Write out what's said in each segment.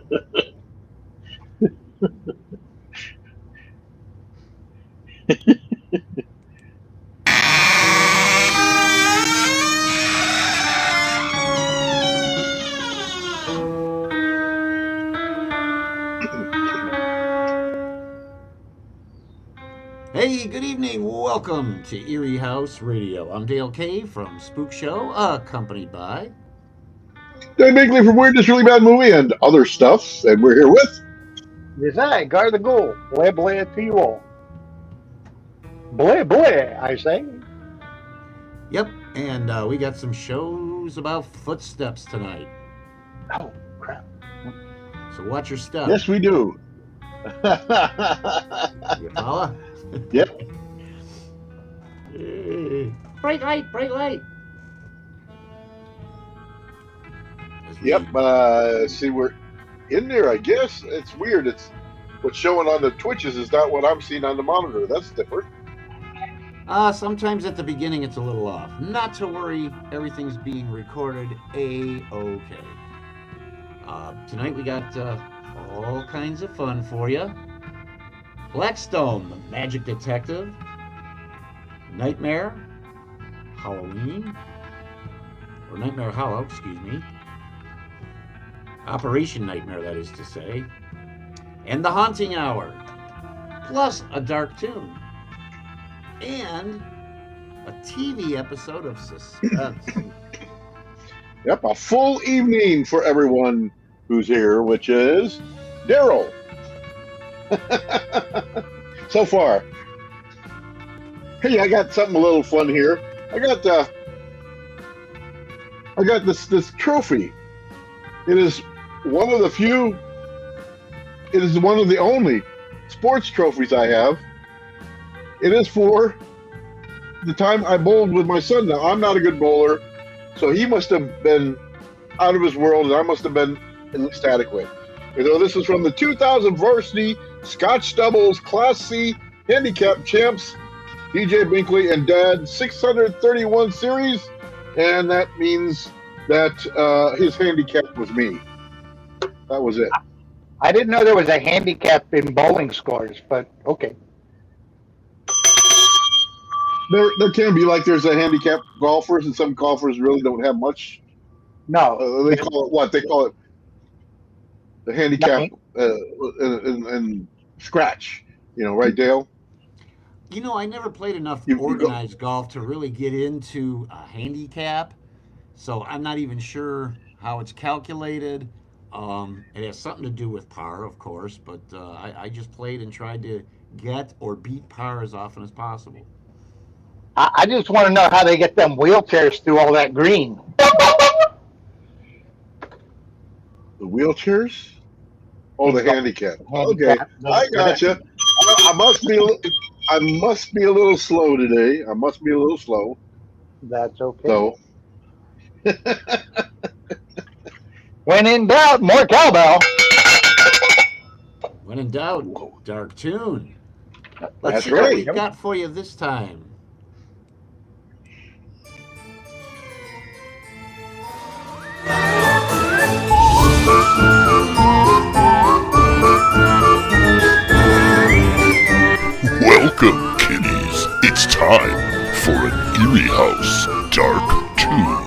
Hey, good evening. Welcome to Eerie House Radio. I'm Dale Kay from Spook Show, accompanied by. Dave Binkley from Weird, This Really Bad Movie and other stuff. And we're here with. Yes, I, Gar the Ghoul. Bleh, bleh to you all. Bleh, bleh, I say. Yep, and we got some shows about footsteps tonight. Oh, crap. So watch your step. Yes, we do. You follow? Yep. Hey. Bright light, bright light. Yep. See, we're in there, I guess. It's weird. It's what's showing on the Twitches is not what I'm seeing on the monitor. That's different. Sometimes at the beginning it's a little off. Not to worry, everything's being recorded A-OK. Tonight we got all kinds of fun for you. Blackstone, the Magic Detective, Nightmare, Halloween, or Nightmare Hollow, excuse me. Operation Nightmare, that is to say. And The Haunting Hour, plus a dark tune. And a TV episode of Suspense. Yep, a full evening for everyone who's here, which is Daryl. So far. Hey, I got something a little fun here. I got this trophy. It is one of the few. It is one of the only sports trophies I have. It is for the time I bowled with my son. Now, I'm not a good bowler, so he must have been out of his world, and I must have been at least adequate. You know, this is from the 2000 Varsity Scotch Doubles Class C Handicap Champs, DJ Binkley and Dad 631 series, and that means that his handicap was me. That was it. I didn't know there was a handicap in bowling scores, but okay. There can be, like, there's a handicap golfers, and some golfers really don't have much. No. They call it what? They call it the handicap and scratch. You know, right, Dale? You know, I never played enough You organized golf to really get into a handicap, so I'm not even sure how it's calculated. It has something to do with par, of course, but I just played and tried to get or beat par as often as possible. I just want to know how they get them wheelchairs through all that green. The wheelchairs? Oh, the handicap. Okay, Handicap. I gotcha. I must be a little slow today. I must be a little slow. That's okay. So, When in doubt, more cowbell. When in doubt, dark tune. Let's That's see what right. we've got for you this time. Welcome, kiddies. It's time for an Eerie House Dark Tune.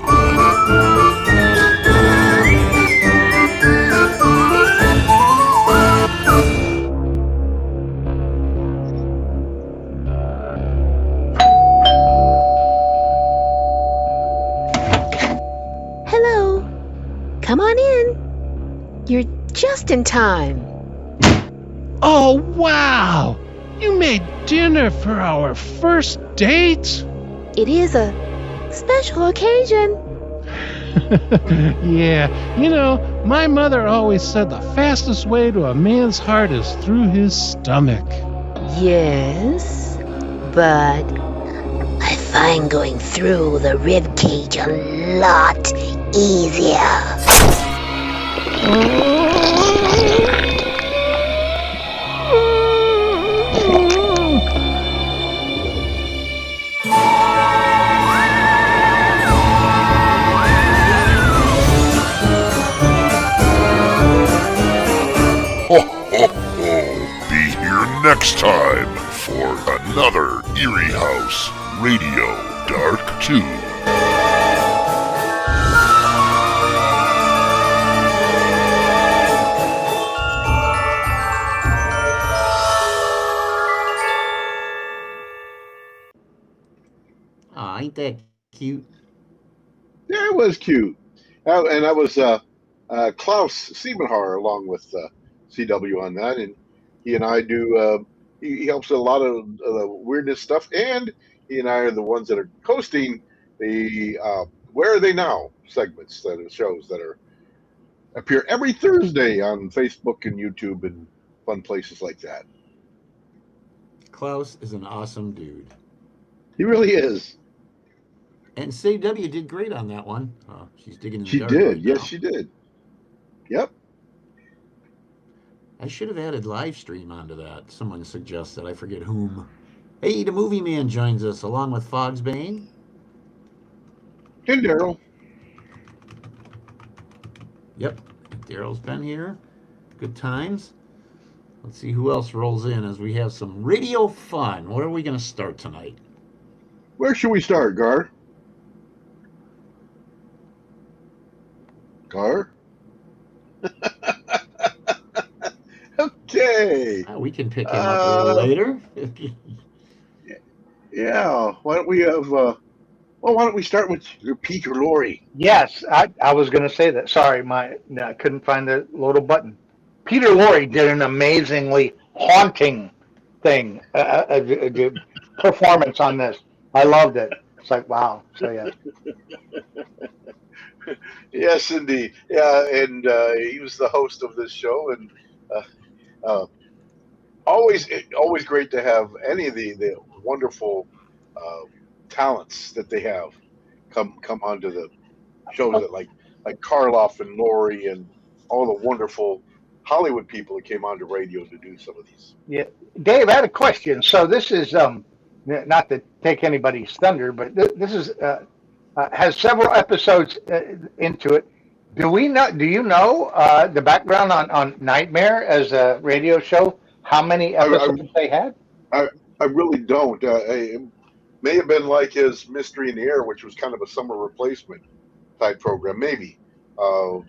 Hello. Come on in. You're just in time. Oh, wow! You made dinner for our first date? It is a special occasion. Yeah, you know, my mother always said the fastest way to a man's heart is through his stomach. Yes, but I find going through the rib cage a lot easier. It's time for another Eerie House Radio Dark 2. Aw, ain't that cute? Yeah, it was cute. And that was Klaus Siebenhaar along with CW on that. And he and I do, he helps with a lot of the weirdness stuff. And he and I are the ones that are hosting the Where Are They Now segments, that are shows that appear every Thursday on Facebook and YouTube and fun places like that. Klaus is an awesome dude. He really is. And CW did great on that one. She's digging in the She dark did. right Yes, now. she did. Yep. I should have added live stream onto that. Someone suggested, I forget whom. Hey, the movie man joins us along with Fogsbane. And Daryl. Yep, Daryl's been here. Good times. Let's see who else rolls in as we have some radio fun. Where are we going to start tonight? Where should we start, Gar? Gar? Okay. We can pick him up a little later. Yeah. Why don't we have? Why don't we start with Peter Lorre? Yes, I was going to say that. Sorry, I couldn't find the little button. Peter Lorre did an amazingly haunting thing, a performance on this. I loved it. It's like, wow. So, yeah. Yes, indeed. Yeah, and he was the host of this show, and always great to have any of the wonderful talents that they have come onto the shows that like Karloff and Lori and all the wonderful Hollywood people that came onto radio to do some of these. Yeah, Dave, I had a question. So this is not to take anybody's thunder, but this is has several episodes into it. Do you know the background on Nightmare as a radio show? How many episodes they had? I really don't. It may have been like his Mystery in the Air, which was kind of a summer replacement type program, maybe. So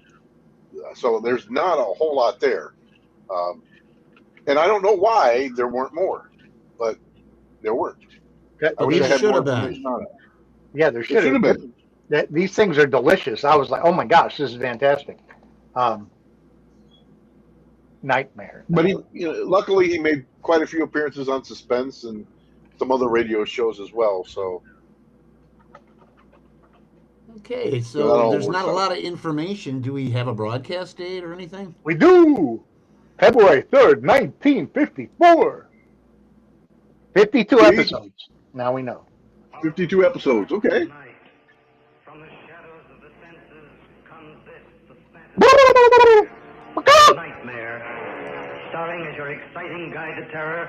there's not a whole lot there. And I don't know why there weren't more, but there weren't. I wish I had more information on it. Yeah, there should have been. These things are delicious. I was like, oh my gosh, this is fantastic. Nightmare. But luckily he made quite a few appearances on Suspense and some other radio shows as well. So. Okay, so there's not a lot of information. Do we have a broadcast date or anything? We do. February 3rd, 1954. 52 episodes. Now we know. 52 episodes. Okay. From the shadows of the senses comes this suspense. Nightmare, starring as your exciting guide to terror,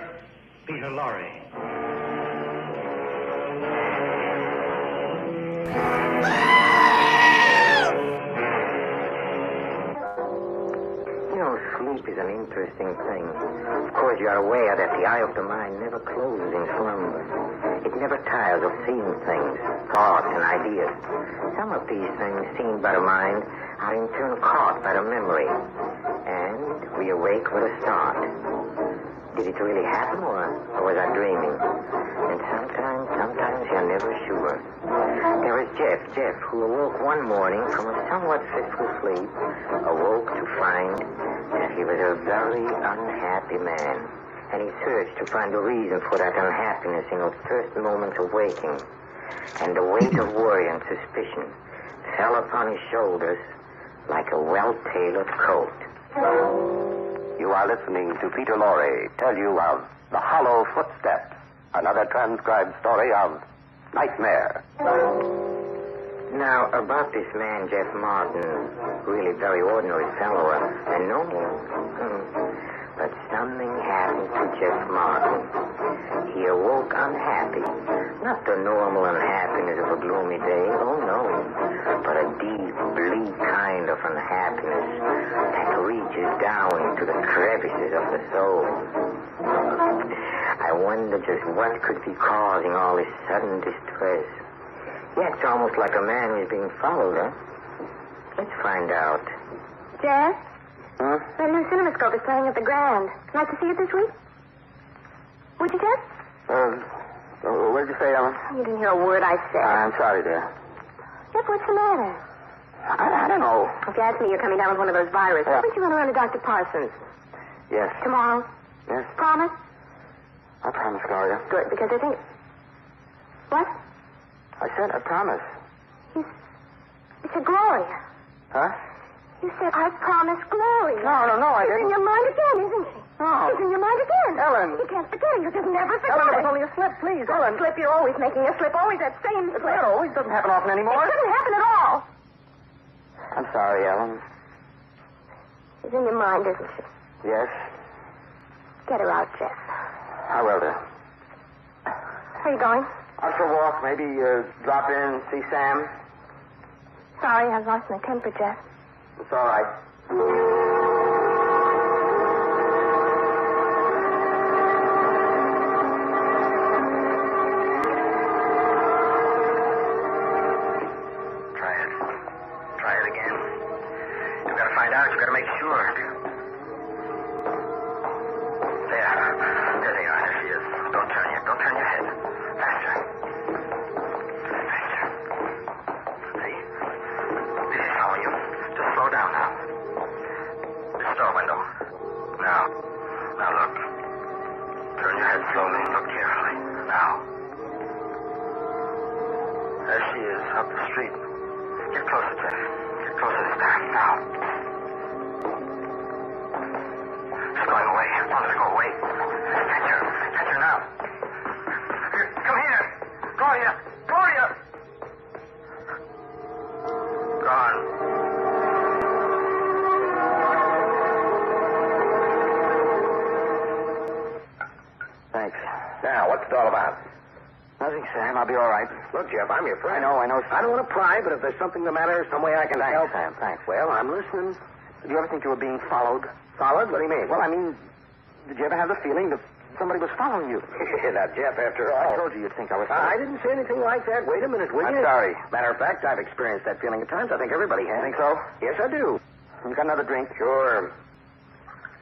Peter Lorre. Sleep is an interesting thing. Of course, you are aware that the eye of the mind never closes in slumber. It never tires of seeing things, thoughts, and ideas. Some of these things seen by the mind are in turn caught by the memory. And we awake with a start. Did it really happen, or was I dreaming? And sometimes you're never sure. There was Jeff, who awoke one morning from a somewhat fitful sleep, awoke to find that he was a very unhappy man. And he searched to find a reason for that unhappiness in those first moments of waking. And the weight of worry and suspicion fell upon his shoulders like a well-tailored coat. You are listening to Peter Lorre tell you of The Hollow Footsteps, another transcribed story of Nightmare. Now, about this man, Jeff Martin, really very ordinary fellow, and no more. But something happened to Jeff Martin. He awoke unhappy. Not the normal unhappiness of a gloomy day, oh no. But a deep, bleak kind of unhappiness that reaches down into the crevices of the soul. I wonder just what could be causing all this sudden distress. Yeah, it's almost like a man who's being followed, huh? Let's find out. Jeff? Huh? The new cinemascope is playing at the Grand. Like to see it this week? Would you, Jeff? What did you say, Ellen? You didn't hear a word I said. I'm sorry, dear. Jeff, what's the matter? I don't know. If you ask me, you're coming down with one of those viruses. Yeah. Why don't you run around to Dr. Parsons? Yes. Tomorrow? Yes. Promise? I promise, Gloria. Good, because I think... What? I said I promise. You said Gloria. Huh? You said, I promise Gloria. No, I She's didn't. in your mind again, isn't she? No. She's in your mind again. Ellen. You can't forget it. You just never forget Ellen, it it. was only a slip, please. Ellen. Slip, you're always making a slip. Always that same slip. It always doesn't happen often anymore. It shouldn't happen at all. I'm sorry, Ellen. She's in your mind, isn't she? Yes. Get her out, Jeff. I will, dear. Where are you going? Out for a walk. Maybe drop in, see Sam. Sorry, I've lost my temper, Jeff. It's all right. Try it again. You've got to find out. You've got to make sure. There they are. There she is. Don't turn your head. Faster. See? She's following you. Just slow down now. This store window. Now look. Turn your head slowly. Look carefully. Now. There she is, up the street. Get closer, Jeff. Get closer this time. Now. She's going away. Don't let her go away. Catch her now. Here, come here. Gloria. Gone. Thanks. Now, what's it all about? Nothing, Sam. I'll be all right. Look, Jeff, I'm your friend. I know. I don't want to pry, but if there's something the matter, some way I can help. Sam, thanks. Well, I'm listening. Did you ever think you were being followed? Followed? What do you mean? Well, I mean, did you ever have the feeling that somebody was following you? Now, Jeff, after all... I told you you'd think I was... I didn't say anything like that. Wait a minute, will you? I'm sorry. Matter of fact, I've experienced that feeling at times. I think everybody has. Think so? Yes, I do. You got another drink? Sure.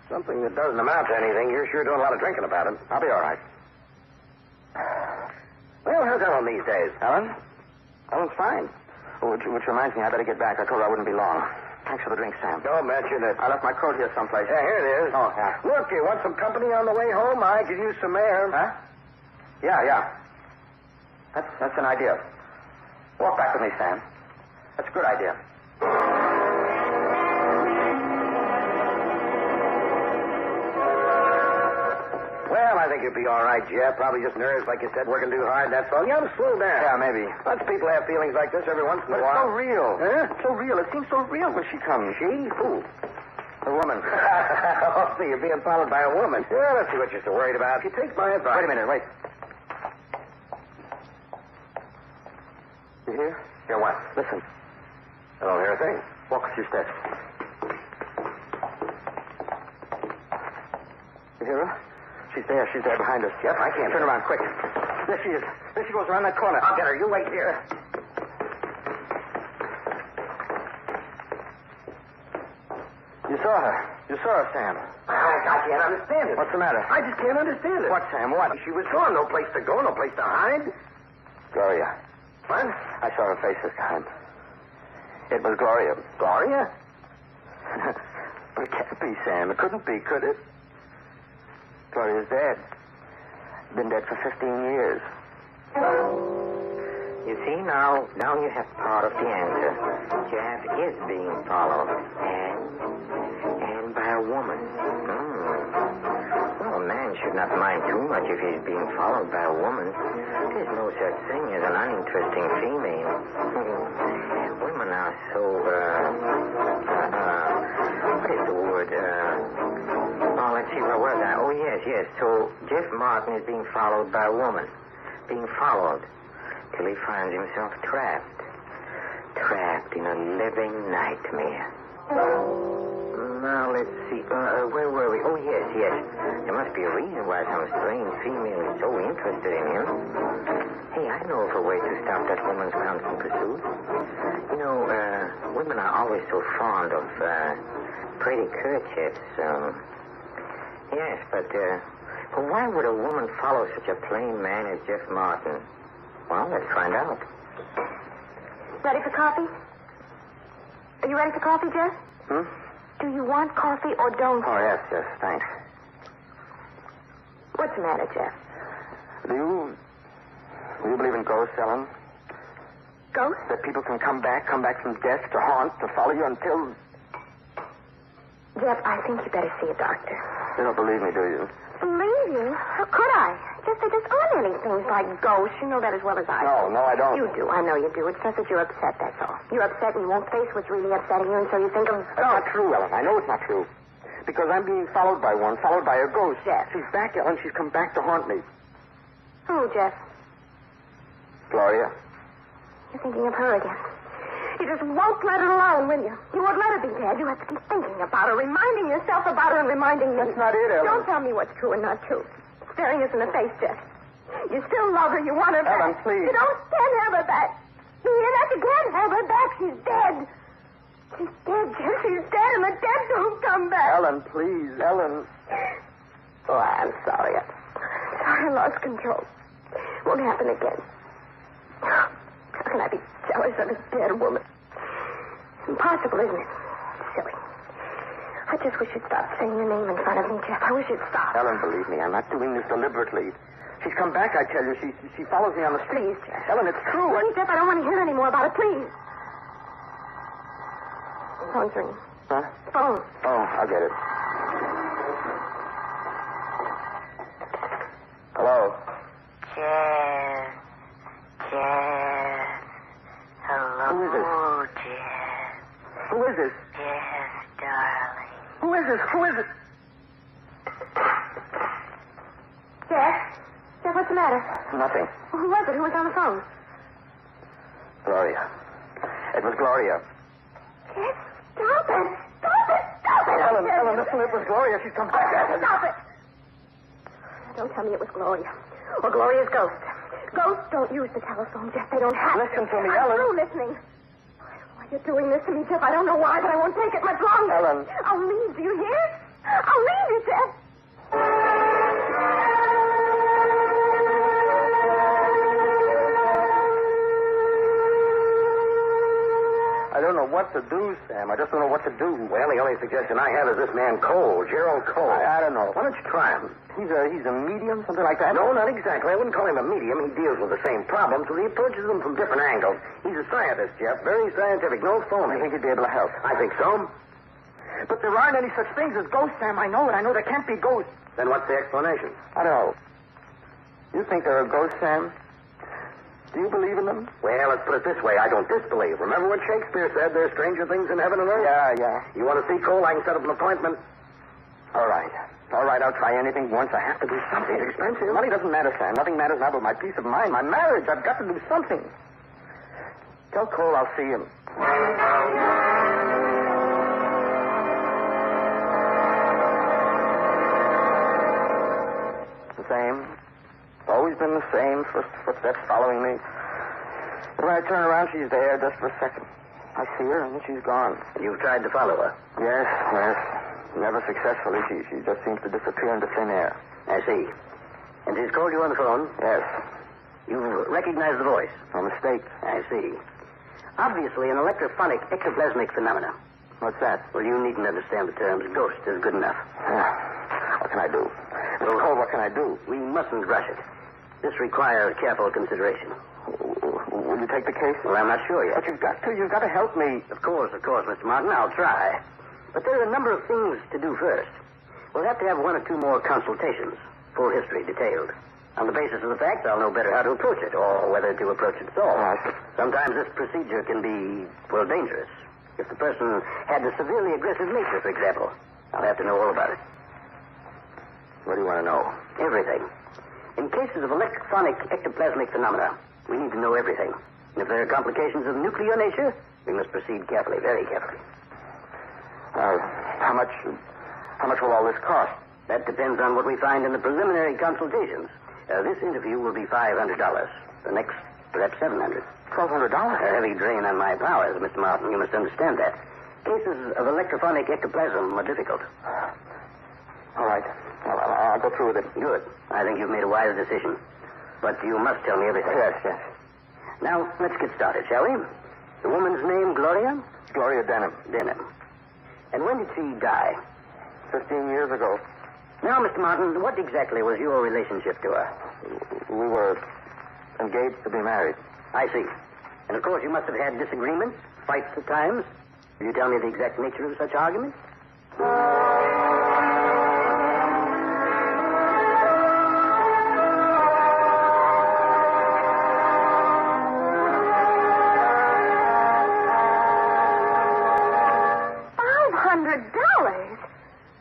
Something that doesn't amount to anything. You're sure doing a lot of drinking about it. I'll be all right. Well, how's Ellen these days? Ellen? Ellen's fine. Which reminds me, I better get back. I told her I wouldn't be long. Thanks for the drink, Sam. Don't mention it. I left my coat here someplace. Yeah, here it is. Oh, yeah. Look, you want some company on the way home? I could use some air. Huh? Yeah. That's an idea. Walk back with me, Sam. That's a good idea. Well, I think you'll be all right, Jeff. Probably just nerves, like you said, working too hard, that's all. You ought to slow down. Yeah, maybe. Lots of people have feelings like this every once in a while. It's so real. Huh? So real. It seems so real when she comes. She? Who? The woman. Oh, see, you're being followed by a woman. Yeah, let's see what you're so worried about. If you take my advice... Wait a minute, wait. You hear? Hear what? Listen. I don't hear a thing. Walk a few steps. You hear her? She's there behind us. Yep, I can't. Turn around, quick. There she is. There she goes around that corner. I'll get her. You wait here. You saw her, Sam. I can't understand it. What's the matter? I just can't understand it. What, Sam? What? She was gone. No place to go, no place to hide. Gloria. What? I saw her face this time. It was Gloria. Gloria? But it can't be, Sam. It couldn't be, could it? Gloria's dead. Been dead for 15 years. You see, now you have part of the answer. Jeff is being followed. And by a woman. Well, a man should not mind too much if he's being followed by a woman. There's no such thing as an uninteresting female. Women are so, what is the word? Oh, let's see, where was I? Oh, yes. So Jeff Martin is being followed by a woman. Being followed till he finds himself trapped. Trapped in a living nightmare. Now, let's see. Where were we? Oh, yes. yes. There must be a reason why some strange female is so interested in him. Hey, I know of a way to stop that woman's constant pursuit. You know, women are always so fond of pretty kerchiefs. Yes, but why would a woman follow such a plain man as Jeff Martin? Well, let's find out. Ready for coffee? Are you ready for coffee, Jeff? Do you want coffee or don't? Oh, yes, thanks. What's the matter, Jeff? Do you believe in ghosts, Ellen? Ghosts? That people can come back from death to haunt, to follow you until... Jeff, I think you better see a doctor. You don't believe me, do you? Believe you? How could I? Just there just aren't any things like ghosts. You know that as well as I do. No, I don't. You do. I know you do. It's just that you're upset, that's all. You're upset and you won't face what's really upsetting you, and so you think of That's not true, Ellen. I know it's not true. Because I'm being followed by one, followed by a ghost. Jeff. She's back, Ellen. She's come back to haunt me. Who, Jeff? Gloria. You're thinking of her again. You just won't let her alone, will you? You won't let her be dead. You have to be thinking about her, reminding yourself about her, and reminding me. That's not it, Ellen. Don't tell me what's true and not true. Staring us in the face, Jeff. You still love her. You want her back. Ellen, please. You can't have her back. You hear that? You can't have her back. She's dead. She's dead, Jeff. She's dead, and the dead don't come back. Ellen, please, Ellen. Oh, I'm sorry. I lost control. Won't happen again. How can I be jealous of a dead woman? Impossible, isn't it? Silly. I just wish you'd stop saying your name in front of me, Jeff. I wish you'd stop. Ellen, believe me, I'm not doing this deliberately. She's come back, I tell you. She follows me on the street. Please, Jeff. Ellen, it's true. Please, Jeff, I don't want to hear any more about it. Please. Phone's ringing. Huh? Phone. Oh, I'll get it. Hello? Jeff. Hello, Who is this? Jeff. Who is this? Jeff, darling. Who is this? Who is it? Jeff? Jeff, what's the matter? Nothing. Who was it? Who was on the phone? Gloria. It was Gloria. Jeff, stop it. Stop it. Stop it. Ellen, listen, it was Gloria. She's come back. Stop it. Don't tell me it was Gloria. Or Gloria's ghost. Ghosts don't use the telephone, Jeff. They don't have Listen to me, I'm Ellen. through listening. Why you're doing this to me, Jeff, I don't know why, but I won't take it much longer. Ellen. I'll leave. Do you hear? I'll leave you, Jeff. I don't know what to do, Sam. I just don't know what to do. Well, the only suggestion I have is this man Cole, Gerald Cole. I don't know. Why don't you try him? He's a medium, something like that? No, not exactly. I wouldn't call him a medium. He deals with the same problems, but he approaches them from different angles. He's a scientist, Jeff. Very scientific. No phony. I think he'd be able to help. I think so. But there aren't any such things as ghosts, Sam. I know it. I know there can't be ghosts. Then what's the explanation? I don't know. You think there are ghosts, Sam? Do you believe in them? Well, let's put it this way. I don't disbelieve. Remember what Shakespeare said? There's stranger things in heaven and earth? Yeah. You want to see Cole? I can set up an appointment. All right. I'll try anything once. I have to do something. It's expensive. Money doesn't matter, Sam. Nothing matters now but my peace of mind, my marriage. I've got to do something. Tell Cole I'll see him. The same. Always been the same. First footsteps following me. But when I turn around, she's there just for a second. I see her, and then she's gone. You've tried to follow her? Yes. Never successfully. She just seems to disappear into thin air. I see. And she's called you on the phone? Yes. You've recognized the voice? No mistake. I see. Obviously an electrophonic ectoplasmic phenomena. What's that? Well, you needn't understand the terms. Ghost is good enough. What can I do? Mr. Cole, what can I do? We mustn't rush it. This requires careful consideration. Will you take the case? Well, I'm not sure yet. But you've got to help me. Of course, Mr. Martin. I'll try. But there are a number of things to do first. We'll have to have one or two more consultations. Full history detailed. On the basis of the facts, I'll know better how to approach it, or whether to approach it at all. Sometimes this procedure can be, dangerous. If the person had a severely aggressive nature, for example, I'll have to know all about it. What do you want to know? Everything. In cases of electrophonic ectoplasmic phenomena, we need to know everything. And if there are complications of nuclear nature, we must proceed carefully, very carefully. How much will all this cost? That depends on what we find in the preliminary consultations. This interview will be $500. The next, perhaps $700. $1,200? A heavy drain on my powers, Mr. Martin. You must understand that. Cases of electrophonic ectoplasm are difficult. All right. I'll go through with it. Good. I think you've made a wise decision. But you must tell me everything. Yes. Now, let's get started, shall we? The woman's name, Gloria? Gloria Denham. Denham. And when did she die? 15 years ago. Now, Mr. Martin, what exactly was your relationship to her? We were engaged to be married. I see. And of course you must have had disagreements, fights at times. Will you tell me the exact nature of such arguments? $500?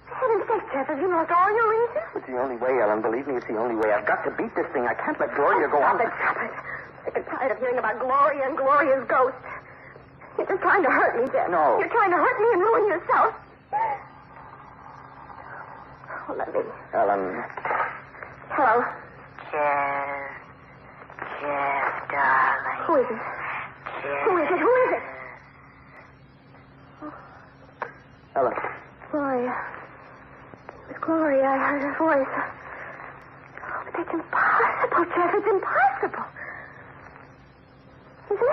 For heaven's sake, Jeff, have you lost all your reason? It's the only way, Ellen. Believe me, it's the only way. I've got to beat this thing. I can't let Gloria go on. Stop it. Sick and tired of hearing about Gloria and Gloria's ghost. You're just trying to hurt me, Jeff. No. You're trying to hurt me and ruin yourself. Oh, let me. Ellen. Hello. Jeff, darling. Who is it? Jeff. Who is it? Who is it? Ellen. Gloria. It was Gloria. I heard her voice. Oh, but that's impossible, Jeff. It's impossible. Isn't it?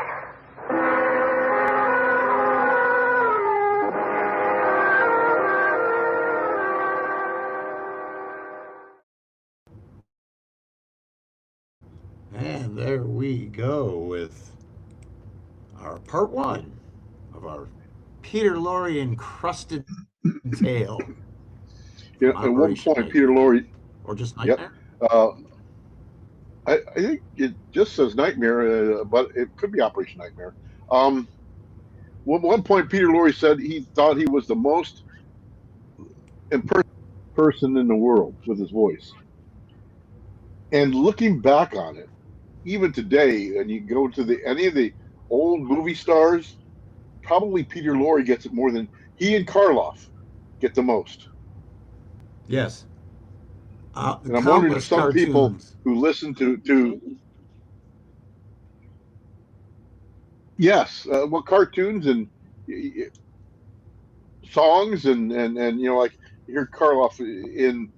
And there we go with our part one of our Peter Lorre encrusted tale. Yeah, at one point, Peter Lorre. Or just Nightmare? Yep. I think it just says Nightmare, but it could be Operation Nightmare. At one point, Peter Lorre said he thought he was the most impersonate person in the world with his voice. And looking back on it, even today, and you go to any of the old movie stars, probably Peter Lorre gets it more than he and Karloff get the most. Yes. And I'm wondering if some people who listen to yes, well, cartoons and songs and you know, like you hear Karloff in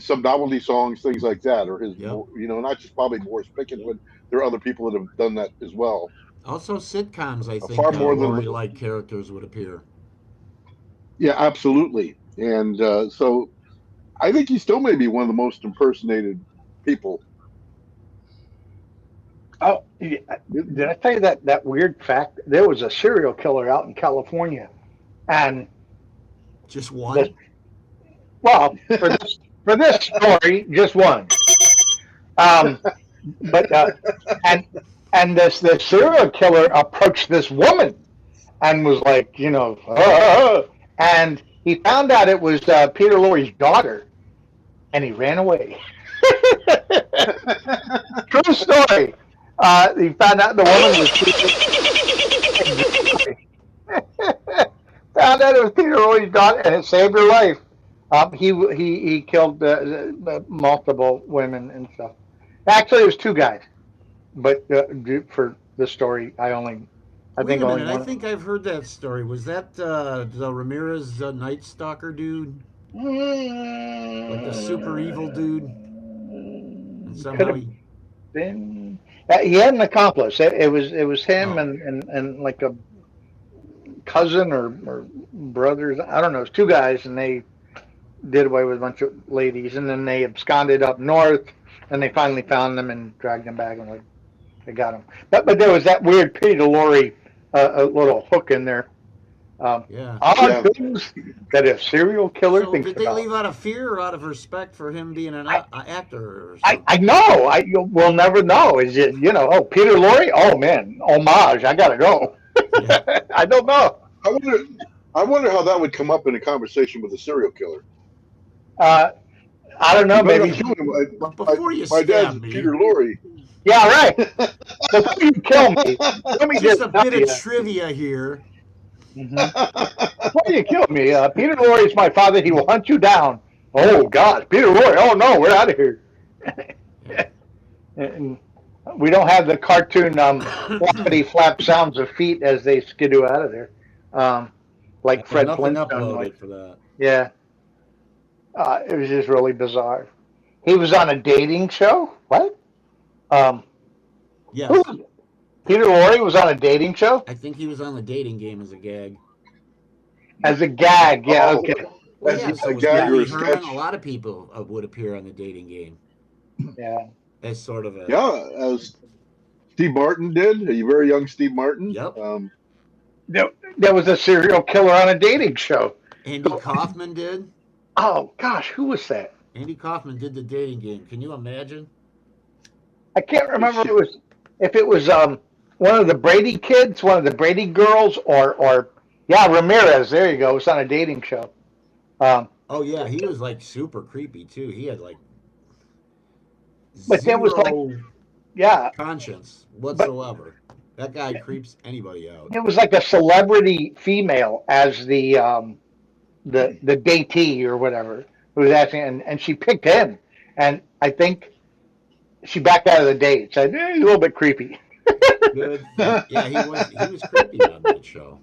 some novelty songs, things like that, or his, you know, not just probably Boris Pickens, but there are other people that have done that as well. Also, sitcoms, I think, far more than Lorre-like characters would appear. Yeah, absolutely. And so I think he still may be one of the most impersonated people. Oh, did I tell you that weird fact? There was a serial killer out in California, and just one. Well, for this story, just one. But and this serial killer approached this woman and was like, you know, and he found out it was Peter Lorre's daughter, and he ran away. True story. He found out the woman was found out it was Peter Lorre's daughter, and it saved her life. He killed multiple women and stuff. Actually, it was two guys, but for the story, I think only one. I think I've heard that story. Was that the Ramirez Night Stalker dude? Like the super evil dude? And somehow he had an accomplice. It was him and like a cousin or brothers. I don't know. It was two guys, and they did away with a bunch of ladies, and then they absconded up north, and they finally found them and dragged them back, and they got them. But there was that weird Peter Lorre a little hook in there. Things that a serial killer thinks about. Did they leave out of fear or out of respect for him being an actor? Or I know. We'll never know. Is it, you know, oh, Peter Lorre? Oh, man, homage. I got to go. Yeah. I don't know. I wonder how that would come up in a conversation with a serial killer. I don't know. Maybe before you my dad's Peter Lorre. Yeah, right. Before you kill me, let me just a bit of trivia here. Mm-hmm. Before you kill me, Peter Lorre is my father. He will hunt you down Oh, God, Peter Roy. Oh, no, we're out of here. And we don't have the cartoon flappity flap sounds of feet as they skidoo out of there, like There's Fred nothing Flintstone noise. uploaded for that. Yeah, it was just really bizarre. He was on a dating show. What? Yes. Who was it? Peter Lorre was on a dating show I think he was on the dating game as a gag. as a gag. Yeah, Oh, okay. Well, as yeah, just so a was gag Pee or Wee a Herman. sketch. A lot of people would appear on the dating game Yeah. as sort of a. Yeah, as Steve Martin did, a very young Steve Martin. Yep. There was a serial killer on a dating show. Andy Kaufman did. Oh gosh, who was that? Andy Kaufman did the dating game. Can you imagine? I can't remember if it was one of the Brady kids, one of the Brady girls, or Ramirez. There you go. It was on a dating show. Oh yeah, he was like super creepy too. He had like But there was like conscience whatsoever. That guy creeps anybody out. It was like a celebrity female as the datee or whatever who was asking, and she picked him, and I think she backed out of the date. Said he's a little bit creepy. Good. Yeah, he was creepy on that show.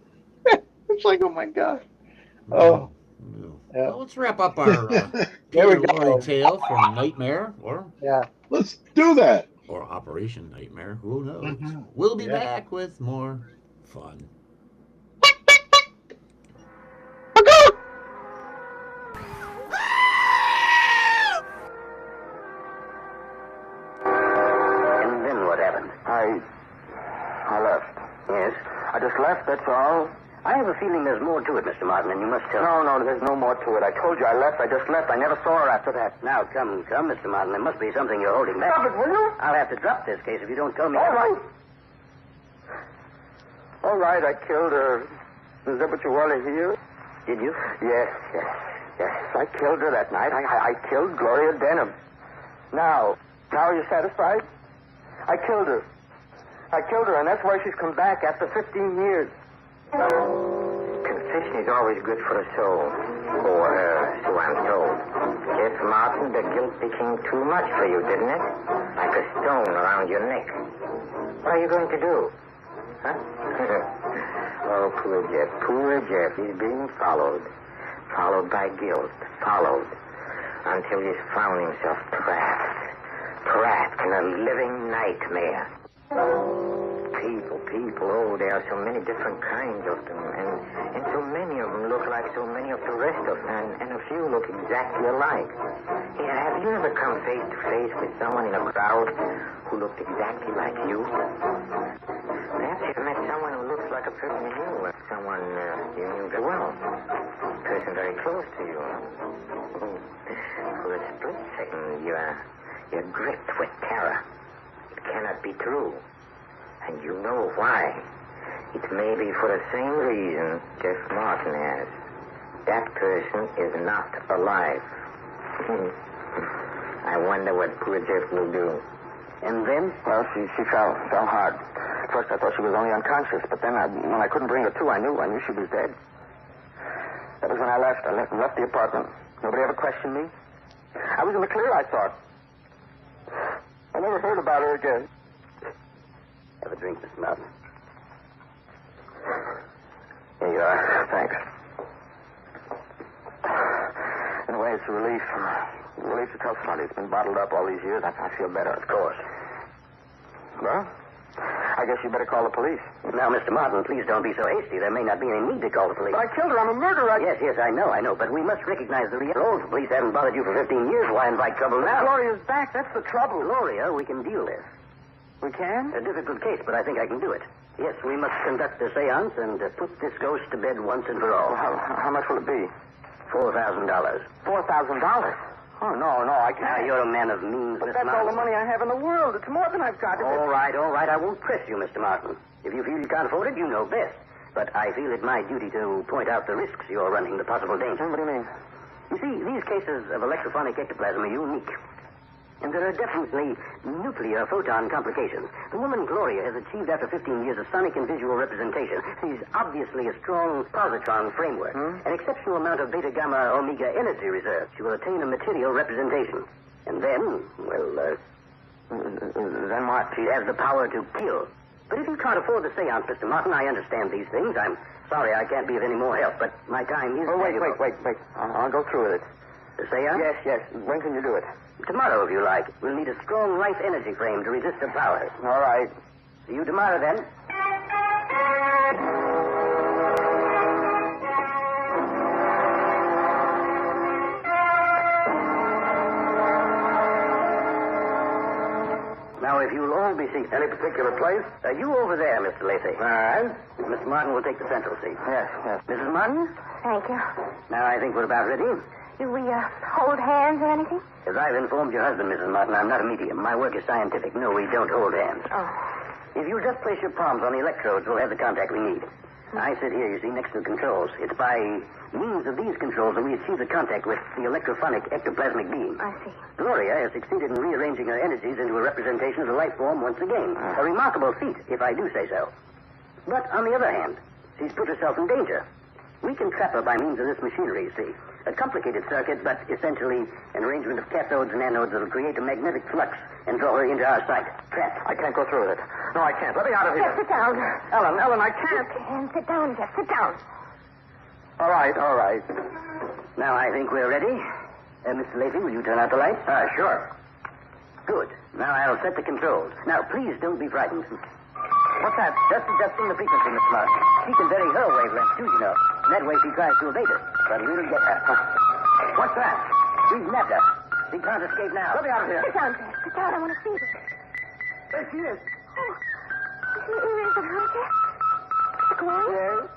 It's like, oh my god. Oh. Yeah. Well, let's wrap up our There we Peter go. Lorre tale from Nightmare, or let's do that, or Operation Nightmare. Who knows? Mm-hmm. We'll be back with more fun. And then what happened? I left. Yes? I just left, that's all. I have a feeling there's more to it, Mr. Martin, and you must tell me. No, there's no more to it. I told you I left. I just left. I never saw her after that. Now, come, Mr. Martin. There must be something you're holding back. Stop it, will you? I'll have to drop this case if you don't tell me. All right. All right, I killed her. Is that what you want to hear? Did you? Yes. I killed her that night. I killed Gloria Denham. Now are you satisfied? I killed her, and that's why she's come back after 15 years. Confession is always good for a soul. Or her, so I'm told. Yes, Martin, the guilt became too much for you, didn't it? Like a stone around your neck. What are you going to do? Huh? Oh, poor Jeff. He's being followed. Followed by guilt. Followed. Until he's found himself trapped in a living nightmare. People, oh, there are so many different kinds of them, and so many of them look like so many of the rest of them, and a few look exactly alike. Yeah, have you ever come face to face with someone in a crowd who looked exactly like you? Perhaps you've met someone who looks like a person you knew, someone you knew very well, a person very close to you. For a split second, you're gripped with terror. It cannot be true. And you know why. It may be for the same reason Jeff Martin has. That person is not alive. I wonder what poor Jeff will do. And then? Well, she fell hard. At first I thought she was only unconscious, but then when I couldn't bring her to, I knew she was dead. That was when I left. I left the apartment. Nobody ever questioned me. I was in the clear, I thought. I never heard about her again. Have a drink, Mr. Martin. Here you are. Thanks. In a way, it's a relief. A relief to tell somebody. It's been bottled up all these years. I feel better, of course. Well, I guess you better call the police. Now, Mr. Martin, please don't be so hasty. There may not be any need to call the police. But I killed her. I'm a murderer. Yes, I know. But we must recognize the real role. The police haven't bothered you for 15 years. Why invite trouble now? Gloria's back. That's the trouble. Gloria, we can deal this. We can? A difficult case, but I think I can do it. Yes, we must conduct a seance and put this ghost to bed once and for all. Well, how much will it be? $4,000. $4,000? Oh, no, I can't. Now, you're a man of means, Mr. Martin. That's all the money I have in the world. It's more than I've got. All right. I won't press you, Mr. Martin. If you feel you can't afford it, you know best. But I feel it my duty to point out the risks you're running, the possible danger. What do you mean? You see, these cases of electrophonic ectoplasm are unique. And there are definitely nuclear photon complications. The woman Gloria has achieved after 15 years of sonic and visual representation. She's obviously a strong positron framework. An exceptional amount of beta gamma omega energy reserve. She will attain a material representation. And then, well, then what? She has the power to kill. But if you can't afford the seance, Mr. Martin, I understand these things. I'm sorry I can't be of any more help, but my time is valuable. Wait. I'll go through with it. The seance? Yes. When can you do it? Tomorrow, if you like. We'll need a strong life energy frame to resist her powers. All right. See you tomorrow, then. Now, if you'll all be seated. Any particular place? You over there, Mr. Lacey. All right. Mr. Martin will take the central seat. Yes. Mrs. Martin? Thank you. Now, I think we're about ready. Do we, hold hands or anything? As I've informed your husband, Mrs. Martin, I'm not a medium. My work is scientific. No, we don't hold hands. Oh. If you'll just place your palms on the electrodes, we'll have the contact we need. I sit here, you see, next to the controls. It's by means of these controls that we achieve the contact with the electrophonic ectoplasmic beam. I see. Gloria has succeeded in rearranging her energies into a representation of the life form once again. A remarkable feat, if I do say so. But, on the other hand, she's put herself in danger. We can trap her by means of this machinery, you see. A complicated circuit, but essentially an arrangement of cathodes and anodes that will create a magnetic flux and draw her into our sight. Trapped. I can't go through with it. No, I can't. Let me out of here. Jeff, sit down. Ellen, I can't. You can. Sit down, Jeff. Sit down. All right. Now, I think we're ready. Mr. Lacey, will you turn out the lights? Sure. Good. Now, I'll set the controls. Now, please don't be frightened. What's that? Just adjusting the frequency, Mr. Martin. She can vary her wavelength, too, you know. That way she tries to evade us. But we'll get her. What's that? We've nabbed her. She can't escape now. Let me out of here. Sit down, Jeff. Sit down. I want to see this. There she is. Is it her, Jeff? Gloria?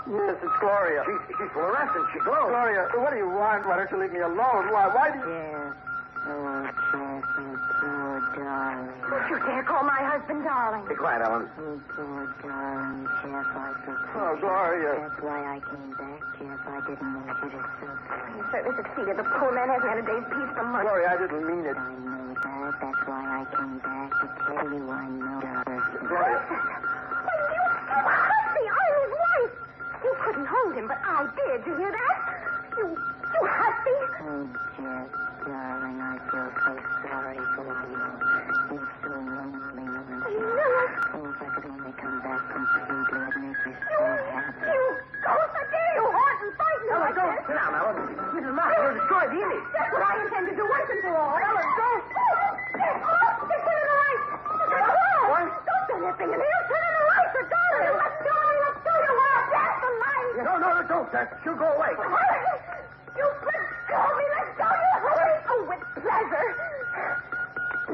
Yes, it's Gloria. She's fluorescent. She glows. Gloria, what do you want? Why don't you leave me alone? Why do you... Jeff. Oh, Jeff, you poor darling. Don't you dare call my husband darling. Be quiet, Ellen. You poor darling, Jeff. I forgot. Oh, Gloria. That's why I came back, Jeff. I didn't want you to suffer. You certainly succeeded. The poor man hasn't had a day's peace for months. Gloria, I didn't mean it. I know that. That's why I came back to tell you I know her. Gloria. Well, you hussy! I'm his wife! You couldn't hold him, but I did. You hear that? You hussy! Oh, Jeff, darling, I feel so sorry for you. You're so lonely, aren't you? No. Oh, if I could only come back completely, it'd make me so happy. You ghost! I dare you hard and fight me like Don't this! sit down, Ellen. Mrs. Martin, you'll destroy the image. That's what I intend to do once and for all. Ellen, don't! Just turn on the lights! What? Don't do anything in here! Turn on the lights, or darling! Let's do you want to blast the lights! No, don't. She'll go away. You let me! Let go, you hurry! Oh, with pleasure!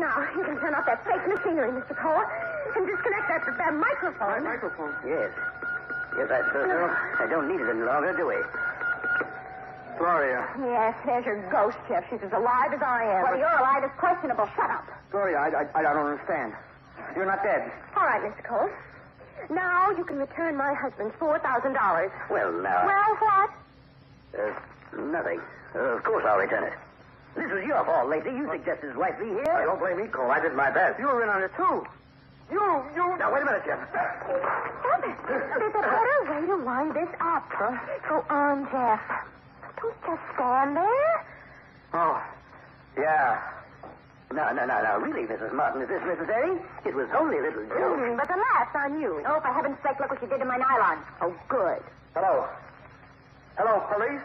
Now, you can turn off that fake machinery, Mr. Cole, and disconnect that microphone. Microphone. Yes, I suppose so. I don't need it any longer, do we? Gloria. Yes, there's your ghost, Jeff. She's as alive as I am. Whether you're alive is questionable. Shut up. Gloria, I don't understand. You're not dead. All right, Mr. Cole. Now you can return my husband's $4,000. Well, now... Well, what? Nothing. Of course I'll return it. This was your fault, Lacey. You suggested his wife be here. Don't blame me, Cole. I did my best. You were in on it, too. You... Now, wait a minute, Jeff. Stop it. There's a better way to wind this up. Huh? Go on, Jeff. Don't just stand there. Oh, yeah. No. Really, Mrs. Martin, is this necessary? It was only a little joke. But the laugh's on you. Oh, for heaven's sake, look what you did to my nylon. Oh, good. Hello, police?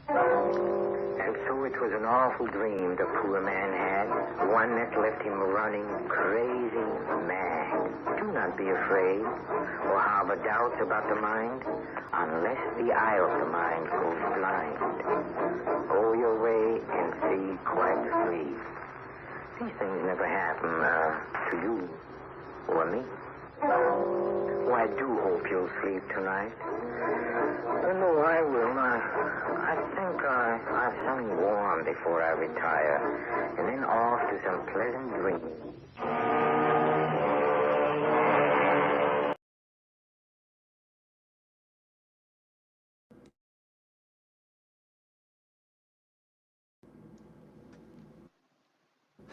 And so it was an awful dream the poor man had, one that left him running crazy mad. Do not be afraid or harbor doubts about the mind, unless the eye of the mind goes blind. Go your way and see quite free. These things never happen to you or me. Oh, I do hope you'll sleep tonight. No, I will. I think I'll have something warm before I retire, and then off to some pleasant dreams.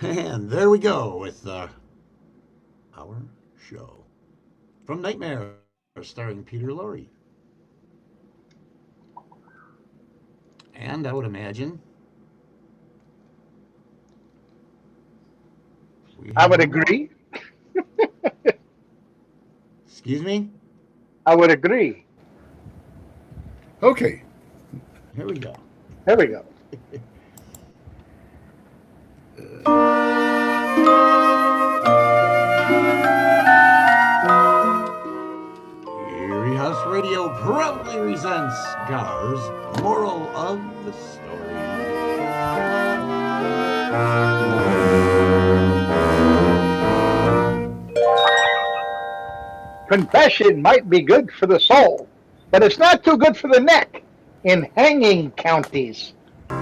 And there we go with our show. From Nightmare, starring Peter Lorre. And I would imagine I would agree. Excuse me? I would agree. Okay. Here we go. There we go. Eerie House Radio proudly presents Gar's Moral of the Story. Confession might be good for the soul, but it's not too good for the neck in hanging counties. There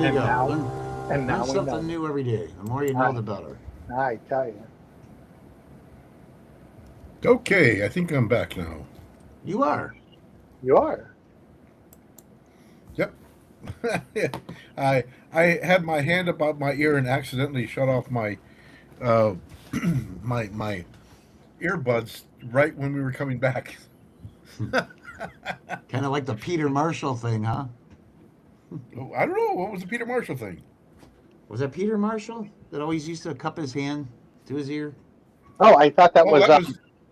you And go. now- Learn, and now learn we something know. new every day. The more you know, the better. I tell you. Okay, I think I'm back now. You are. You are. Yep. I had my hand above my ear and accidentally shut off my my earbuds right when we were coming back. Kind of like the Peter Marshall thing, huh? I don't know. What was the Peter Marshall thing? Was that Peter Marshall that always used to cup his hand to his ear? Oh, I thought that was.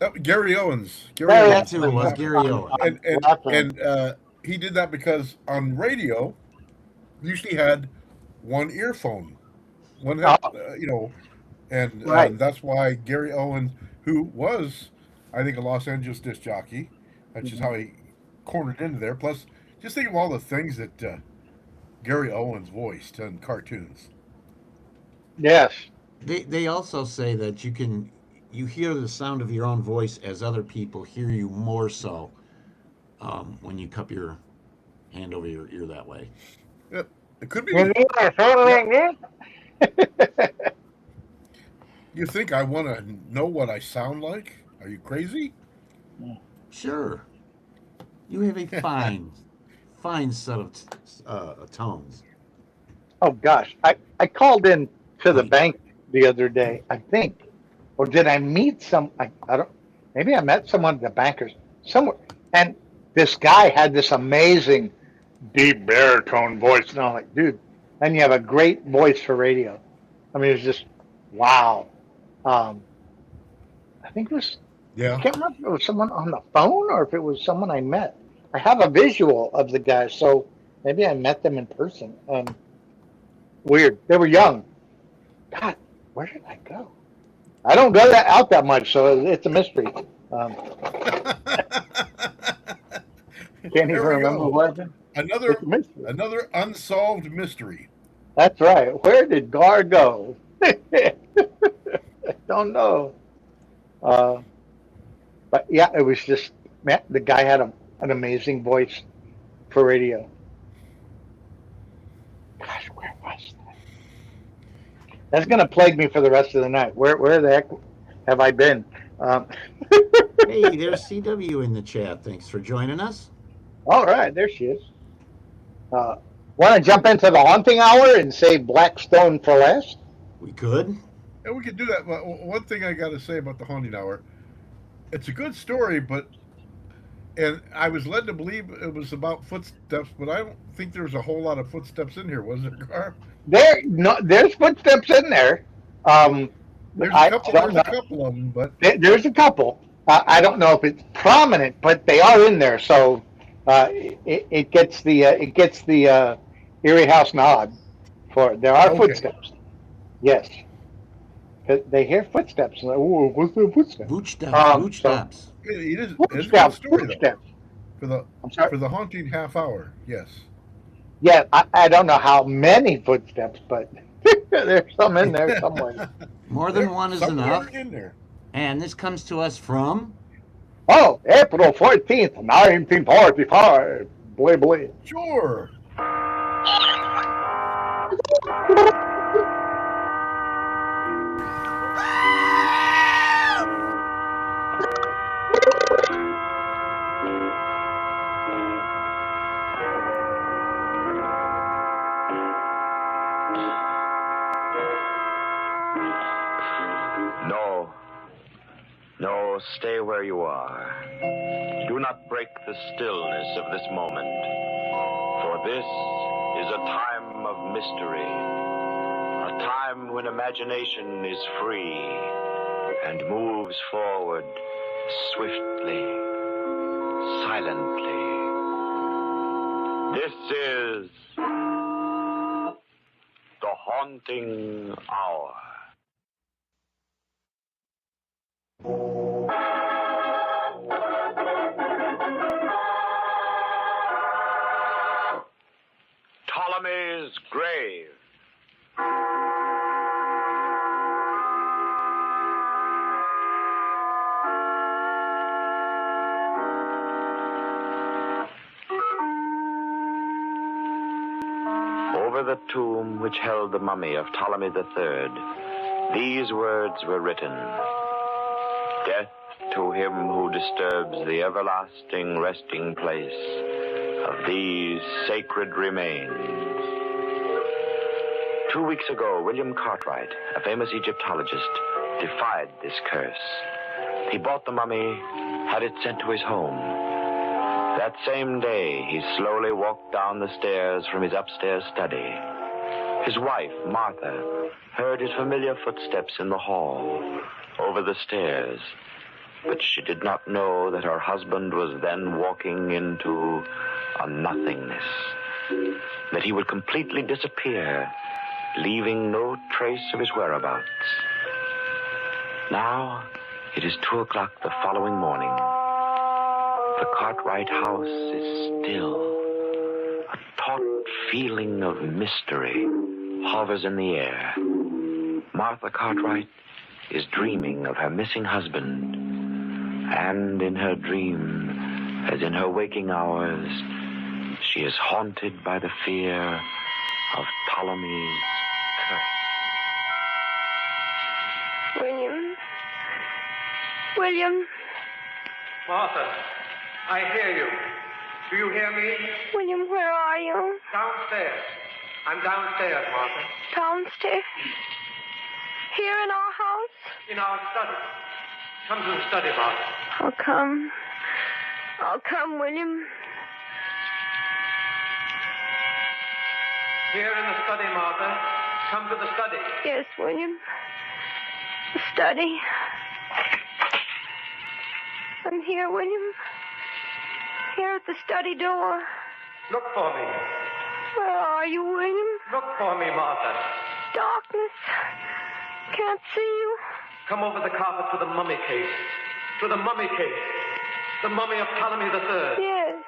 That was Gary Owens. That too was Gary Owens. And he did that because on radio, usually had one earphone, one head, and Right. that's why Gary Owens, who was, I think, a Los Angeles disc jockey, that's just how he cornered into there. Plus, just think of all the things that Gary Owens voiced in cartoons. Yes. They also say that you hear the sound of your own voice as other people hear you more so when you cup your hand over your ear that way. Yep. It could be. You think I want to know what I sound like? Are you crazy? Sure. You have a fine set of tones. Oh gosh, I called in to the bank the other day. I think, or did I meet some? I don't. Maybe I met someone at the bankers somewhere, and this guy had this amazing deep baritone voice, and I'm like, dude, and you have a great voice for radio. I mean, it's just wow. I think it was. Yeah. I can't remember if it was someone on the phone or if it was someone I met. I have a visual of the guy, so maybe I met them in person. Weird. They were young. God, where did I go? I don't go out that much, so it's a mystery. Can't even remember where I've been. Another unsolved mystery. That's right. Where did Gar go? I don't know. But yeah, it was just, man, the guy had an amazing voice for radio. Gosh, where was that? That's going to plague me for the rest of the night. Where the heck have I been? Hey, there's CW in the chat. Thanks for joining us. All right, there she is. Want to jump into the haunting hour and save Blackstone for last? We could. And we could do that. But one thing I got to say about the haunting hour, it's a good story, and I was led to believe it was about footsteps, but I don't think there's a whole lot of footsteps in here, was it, Gar? There's footsteps in there. There's a couple of them, but there's a couple. I don't know if it's prominent, but they are in there. So it gets the Eerie House nod for it. There are footsteps. Yes. They hear footsteps. Like, oh, what's the footsteps? Footsteps. It is a good story, though. For the haunting half hour, yes. Yeah, I don't know how many footsteps, but there's some in there somewhere. More than one is enough. In there. And this comes to us from? Oh, April 14th, 1945. Boy, boy. Sure. So stay where you are. Do not break the stillness of this moment. For this is a time of mystery. A time when imagination is free and moves forward swiftly, silently. This is the haunting hour. Ptolemy's grave. Over the tomb which held the mummy of Ptolemy III, these words were written: Death to him who disturbs the everlasting resting place of these sacred remains. 2 weeks ago, William Cartwright, a famous Egyptologist, defied this curse. He bought the mummy, had it sent to his home. That same day, he slowly walked down the stairs from his upstairs study. His wife, Martha, heard his familiar footsteps in the hall, over the stairs, but she did not know that her husband was then walking into a nothingness, that he would completely disappear, leaving no trace of his whereabouts. Now, it is 2 o'clock the following morning. The Cartwright house is still. A taut feeling of mystery hovers in the air. Martha Cartwright is dreaming of her missing husband, and in her dream, as in her waking hours, she is haunted by the fear of Ptolemy's curse. William. Martha, I hear you. Do you hear me? William, where are you? Downstairs. I'm downstairs, Martha. Downstairs? Here in our house? In our study. Come to the study, Martha. I'll come, William. Here in the study, Martha. Come to the study. Yes, William. The study. I'm here, William. Here at the study door. Look for me. Where are you, William? Look for me, Martha. Darkness. Can't see you. Come over the carpet to the mummy case. To the mummy case. The mummy of Ptolemy III. Yes.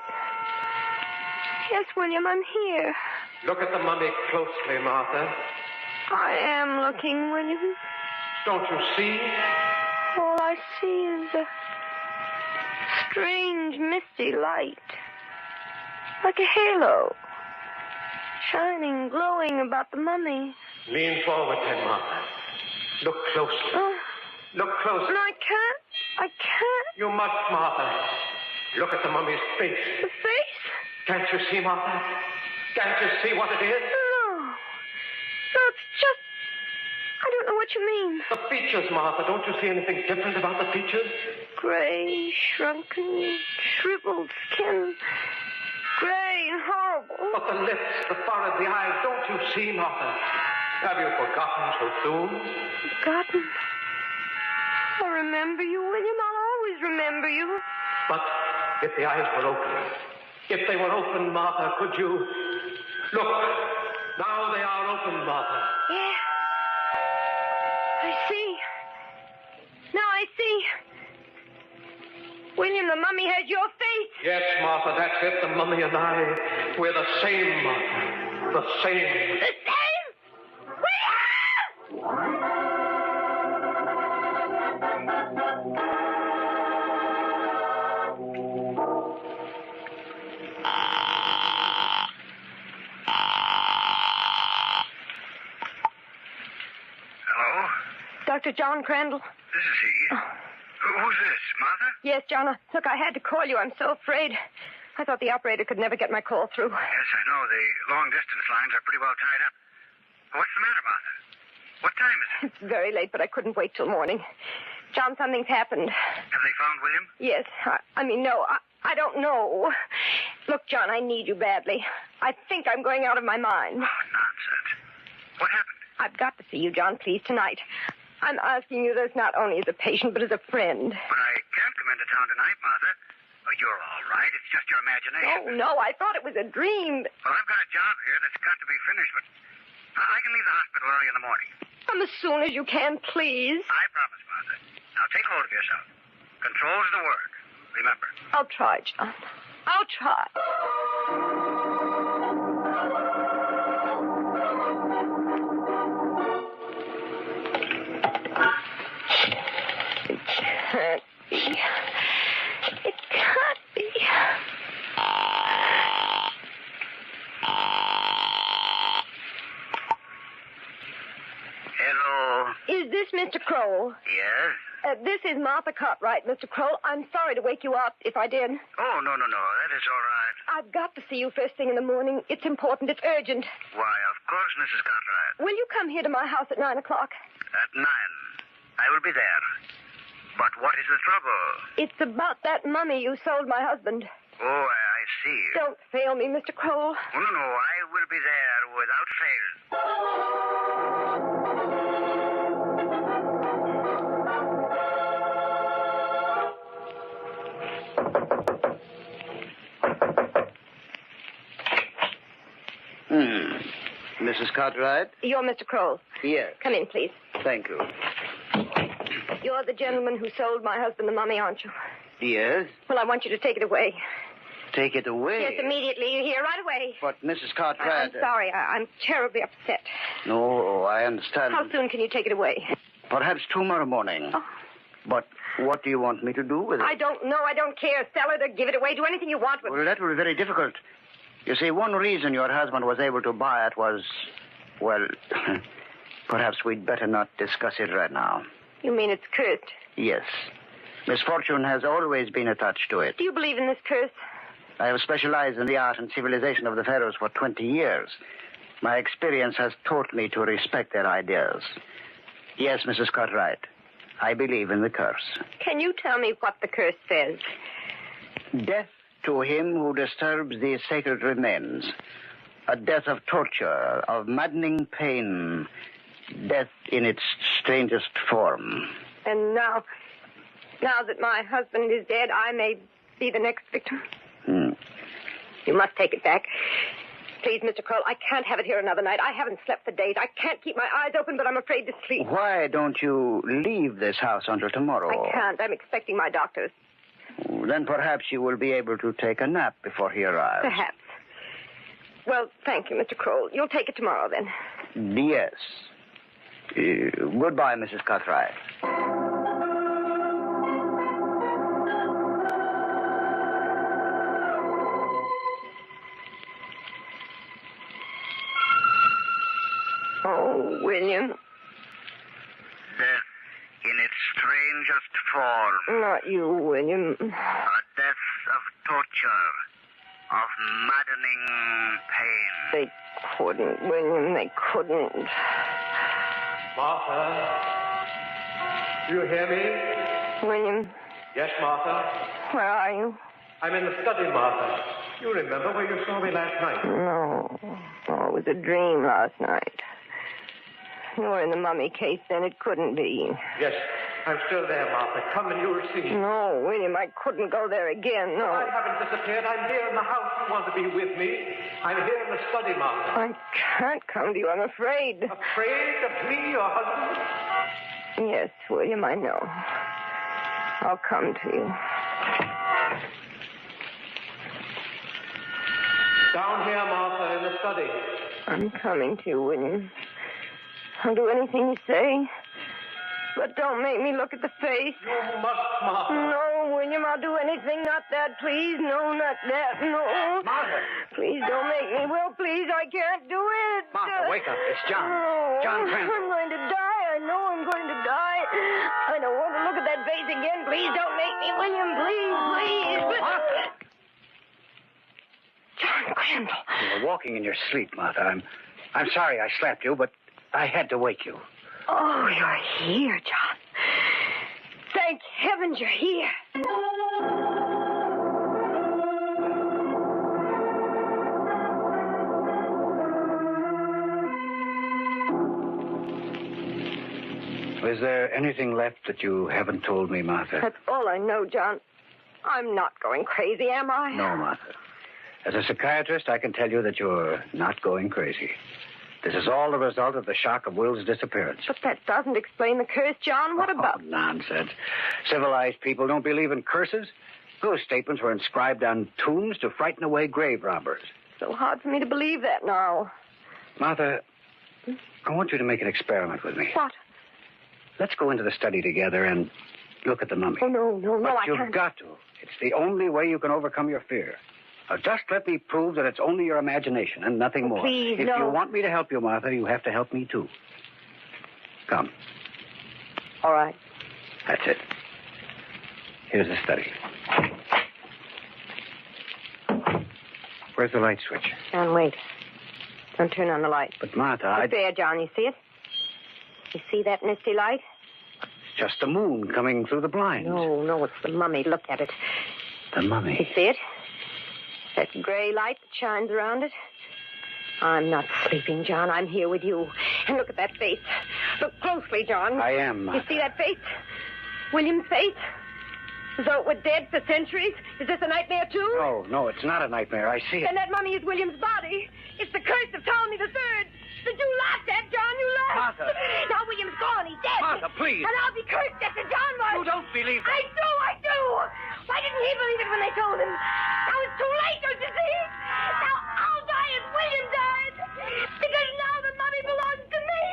Yes, William, I'm here. Look at the mummy closely, Martha. I am looking, William. Don't you see? All I see is a strange, misty light. Like a halo. Shining, glowing about the mummy. Lean forward, then, Martha. Look closely. Look closely. No, I can't. I can't. You must, Martha. Look at the mummy's face. The face? Can't you see, Martha? Can't you see what it is? No. No, it's just... I don't know what you mean. The features, Martha. Don't you see anything different about the features? Gray, shrunken, shriveled skin. Gray and horrible. But the lips, the forehead, the eyes, don't you see, Martha? Have you forgotten so soon? Forgotten? I remember you, William. I'll always remember you. But if the eyes were open, if they were open, Martha, could you... Look, now they are open, Martha. Yeah. I see. Now I see. William, the mummy has your face. Yes, Martha, that's it. The mummy and I, we're the same, Martha. The same. The same? William! Hello? Dr. John Crandall. This is he. Who's this, Martha? Yes, John. Look, I had to call you. I'm so afraid. I thought the operator could never get my call through. Yes, I know. The long-distance lines are pretty well tied up. What's the matter, Martha? What time is it? It's very late, but I couldn't wait till morning. John, something's happened. Have they found William? Yes. No, I don't know. Look, John, I need you badly. I think I'm going out of my mind. Oh, nonsense. What happened? I've got to see you, John, please, tonight. I'm asking you this not only as a patient, but as a friend. But I can't come into town tonight, Martha. Oh, you're all right. It's just your imagination. No, I thought it was a dream. Well, I've got a job here that's got to be finished, but I can leave the hospital early in the morning. Come as soon as you can, please. I promise, Martha. Now take hold of yourself. Control's the word. Remember. I'll try, John. I'll try. It can't be. It can't be. Hello. Is this Mr. Kroll? Yes? This is Martha Cartwright, Mr. Kroll. I'm sorry to wake you up, if I did. Oh, no. That is all right. I've got to see you first thing in the morning. It's important. It's urgent. Why, of course, Mrs. Cartwright. Will you come here to my house at 9 o'clock? At 9. I will be there. But what is the trouble? It's about that mummy you sold my husband. Oh, I see. Don't fail me, Mr. Kroll. Oh, no. I will be there without fail. Mrs. Cartwright? You're Mr. Kroll. Yes. Come in, please. Thank you. You're the gentleman who sold my husband the mummy, aren't you? Yes? Well, I want you to take it away. Take it away? Yes, immediately. You're here right away. But, Mrs. Cartwright... I'm sorry. I'm terribly upset. No, I understand. How soon can you take it away? Perhaps tomorrow morning. Oh. But what do you want me to do with it? I don't know. I don't care. Sell it or give it away. Do anything you want with it. Well, that will be very difficult. You see, one reason your husband was able to buy it was, well, perhaps we'd better not discuss it right now. You mean it's cursed? Yes. Misfortune has always been attached to it. Do you believe in this curse? I have specialized in the art and civilization of the pharaohs for 20 years. My experience has taught me to respect their ideas. Yes, Mrs. Cartwright, I believe in the curse. Can you tell me what the curse says? Death to him who disturbs the sacred remains. A death of torture, of maddening pain. Death in its strangest form. And now that my husband is dead, I may be the next victim? You must take it back. Please, Mr. Kroll, I can't have it here another night. I haven't slept for days. I can't keep my eyes open, but I'm afraid to sleep. Why don't you leave this house until tomorrow? I can't. I'm expecting my doctors. Then perhaps you will be able to take a nap before he arrives. Perhaps. Well, thank you, Mr. Kroll. You'll take it tomorrow, then. Yes. Goodbye, Mrs. Cartwright. Oh, William. Death in its strangest form. Not you, William. A death of torture, of maddening pain. They couldn't, William. They couldn't. Martha? Do you hear me? William. Yes, Martha? Where are you? I'm in the study, Martha. You remember where you saw me last night? No. Oh, it was a dream last night. You were in the mummy case then. It couldn't be. Yes, I'm still there, Martha. Come and you'll see. No, William, I couldn't go there again. No. I haven't disappeared. I'm here in the house. You want to be with me? I'm here in the study, Martha. I can't come to you. I'm afraid. Afraid of me, your husband? Yes, William, I know. I'll come to you. Down here, Martha, in the study. I'm coming to you, William. I'll do anything you say. But don't make me look at the face. You must, Martha. No, William, I'll do anything. Not that, please. No, not that. No. Martha. Please don't make me. Will, please, I can't do it. Martha, wake up. It's John. No. John Crandall. I'm going to die. I know I'm going to die. I don't want to look at that face again. Please don't make me, William. Please. Martha. John Crandall. You were walking in your sleep, Martha. I'm sorry I slapped you, but I had to wake you. Oh, you're here, John. heavens, you're here. Is there anything left that you haven't told me, Martha? That's all I know, John. I'm not going crazy, am I? No, Martha. As a psychiatrist, I can tell you that you're not going crazy. This is all the result of the shock of Will's disappearance. But that doesn't explain the curse, John. What about... Nonsense. Civilized people don't believe in curses. Those statements were inscribed on tombs to frighten away grave robbers. It's so hard for me to believe that now. Martha, I want you to make an experiment with me. What? Let's go into the study together and look at the mummy. Oh, no, but I you've can't. got to. It's the only way you can overcome your fear. Now, just let me prove that it's only your imagination and nothing more. Please, if no. you want me to help you, Martha, you have to help me, too. Come. All right. That's it. Here's the study. Where's the light switch? John, wait. Don't turn on the light. But, Martha, It's there, John. You see it? You see that misty light? It's just the moon coming through the blinds. No, it's the mummy. Look at it. The mummy? You see it? That gray light that shines around it? I'm not sleeping, John. I'm here with you. And look at that face. Look closely, John. I am, Martha. You see that face? William's face? As though it were dead for centuries? Is this a nightmare, too? No, it's not a nightmare. I see it. Then that mummy is William's body. It's the curse of Ptolemy III. That you laughed at, John. You laughed. Martha. Now William's gone. He's dead. Martha, please. And I'll be cursed just as John was. You don't believe that. I do. Why didn't he believe it when they told him? Now it's too late, don't you see? Now I'll die as William died. Because now the mummy belongs to me.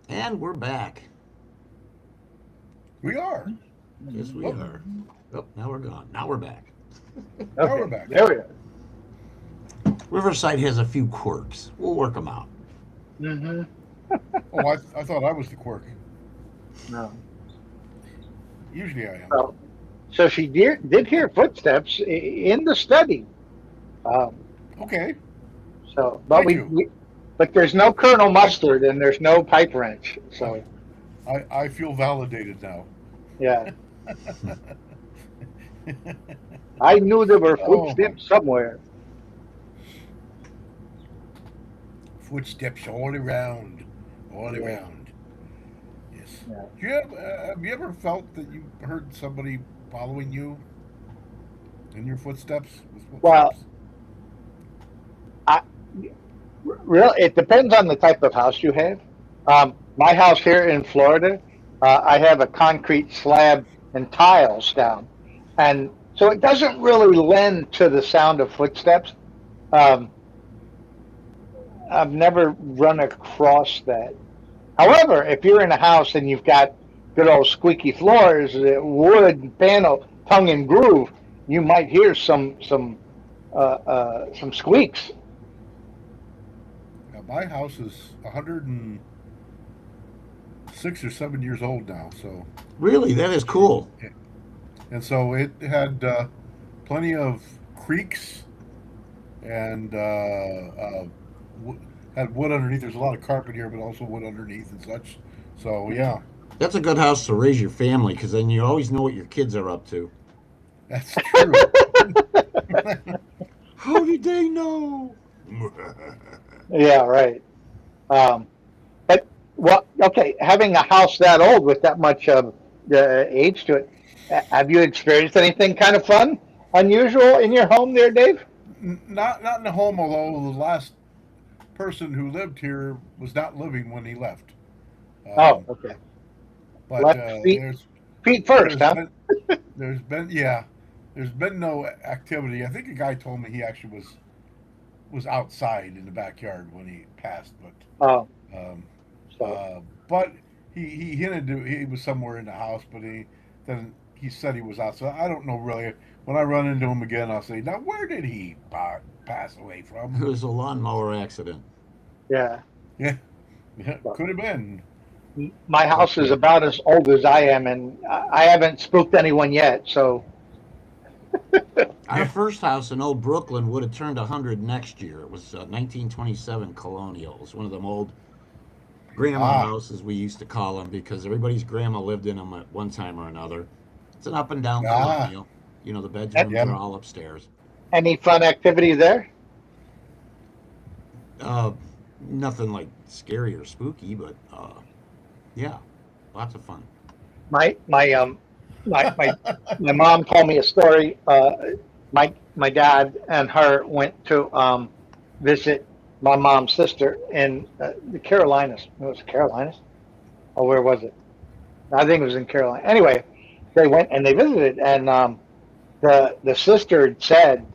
And we're back. We are. Yes, we are. Oh, now we're gone. Now we're back. Now we're back. There we are. Riverside has a few quirks. We'll work them out. Mm-hmm. Oh, I thought I was the quirk. No. Usually I am. So she did hear footsteps in the study. Okay. So, but but there's no Colonel Mustard and there's no pipe wrench. So I feel validated now. Yeah. I knew there were footsteps somewhere. Footsteps all around. Yes. Yeah. Have you ever felt that you heard somebody following you in your footsteps? Well, it depends on the type of house you have. My house here in Florida, I have a concrete slab and tiles down, and so it doesn't really lend to the sound of footsteps. I've never run across that. However, if you're in a house and you've got good old squeaky floors, wood panel, tongue and groove, you might hear some squeaks. Now, my house is 106 or 7 years old now, so. Really, that is cool. And so it had plenty of creaks and had wood underneath. There's a lot of carpet here, but also wood underneath and such. So, yeah. That's a good house to raise your family, because then you always know what your kids are up to. That's true. How did they know? Yeah, right. But, well, okay, having a house that old with that much age to it, have you experienced anything kind of fun, unusual in your home there, Dave? Not in the home, although the last person who lived here was not living when he left. Okay. But feet first, huh? There's been no activity. I think a guy told me he actually was outside in the backyard when he passed, but but he hinted he was somewhere in the house, but then he said he was outside. I don't know really. When I run into him again, I'll say, now where did he pass away from? It was a lawnmower accident. Yeah. Yeah, could have been. My house is about as old as I am, and I haven't spooked anyone yet. So, Our first house in Old Brooklyn would have turned 100 next year. It was 1927 Colonial. It was one of them old grandma houses we used to call them because everybody's grandma lived in them at one time or another. It's an up and down colonial. You know, the bedrooms are all upstairs. Any fun activity there? Nothing like scary or spooky, but yeah, lots of fun. My mom told me a story. My dad and her went to visit my mom's sister in the Carolinas. It was Carolinas, or where was it? I think it was in Carolina. Anyway, they went and they visited, and the sister had said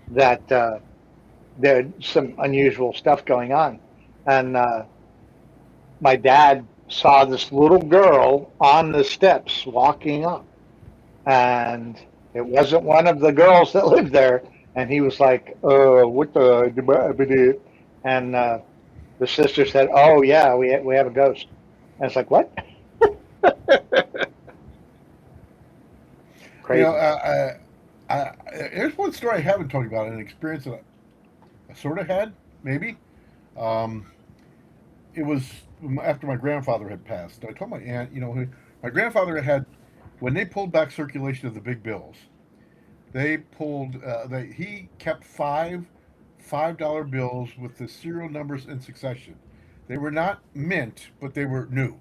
that there had some unusual stuff going on, and my dad saw this little girl on the steps walking up, and it wasn't one of the girls that lived there, and he was like, what the, and the sister said, oh yeah, we have a ghost. And it's like, what? Crazy. You know, there's one story I haven't told you about, an experience that I sort of had, maybe. It was after my grandfather had passed. I told my aunt, you know, my grandfather had, when they pulled back circulation of the big bills, they pulled, he kept $5 bills with the serial numbers in succession. They were not mint, but they were new.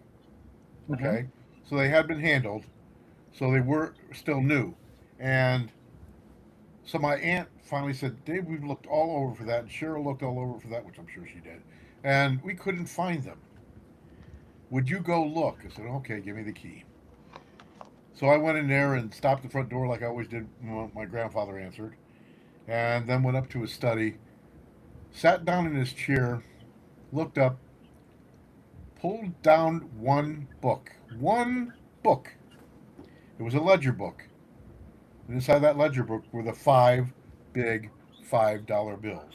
Okay? Mm-hmm. So they had been handled, so they were still new. And so my aunt finally said, Dave, we've looked all over for that, and Cheryl looked all over for that, which I'm sure she did, and we couldn't find them. Would you go look? I said, okay, give me the key. So I went in there and stopped the front door like I always did when my grandfather answered, and then went up to his study, sat down in his chair, looked up, pulled down one book. One book. It was a ledger book. And inside that ledger book were the 5 big $5 bills.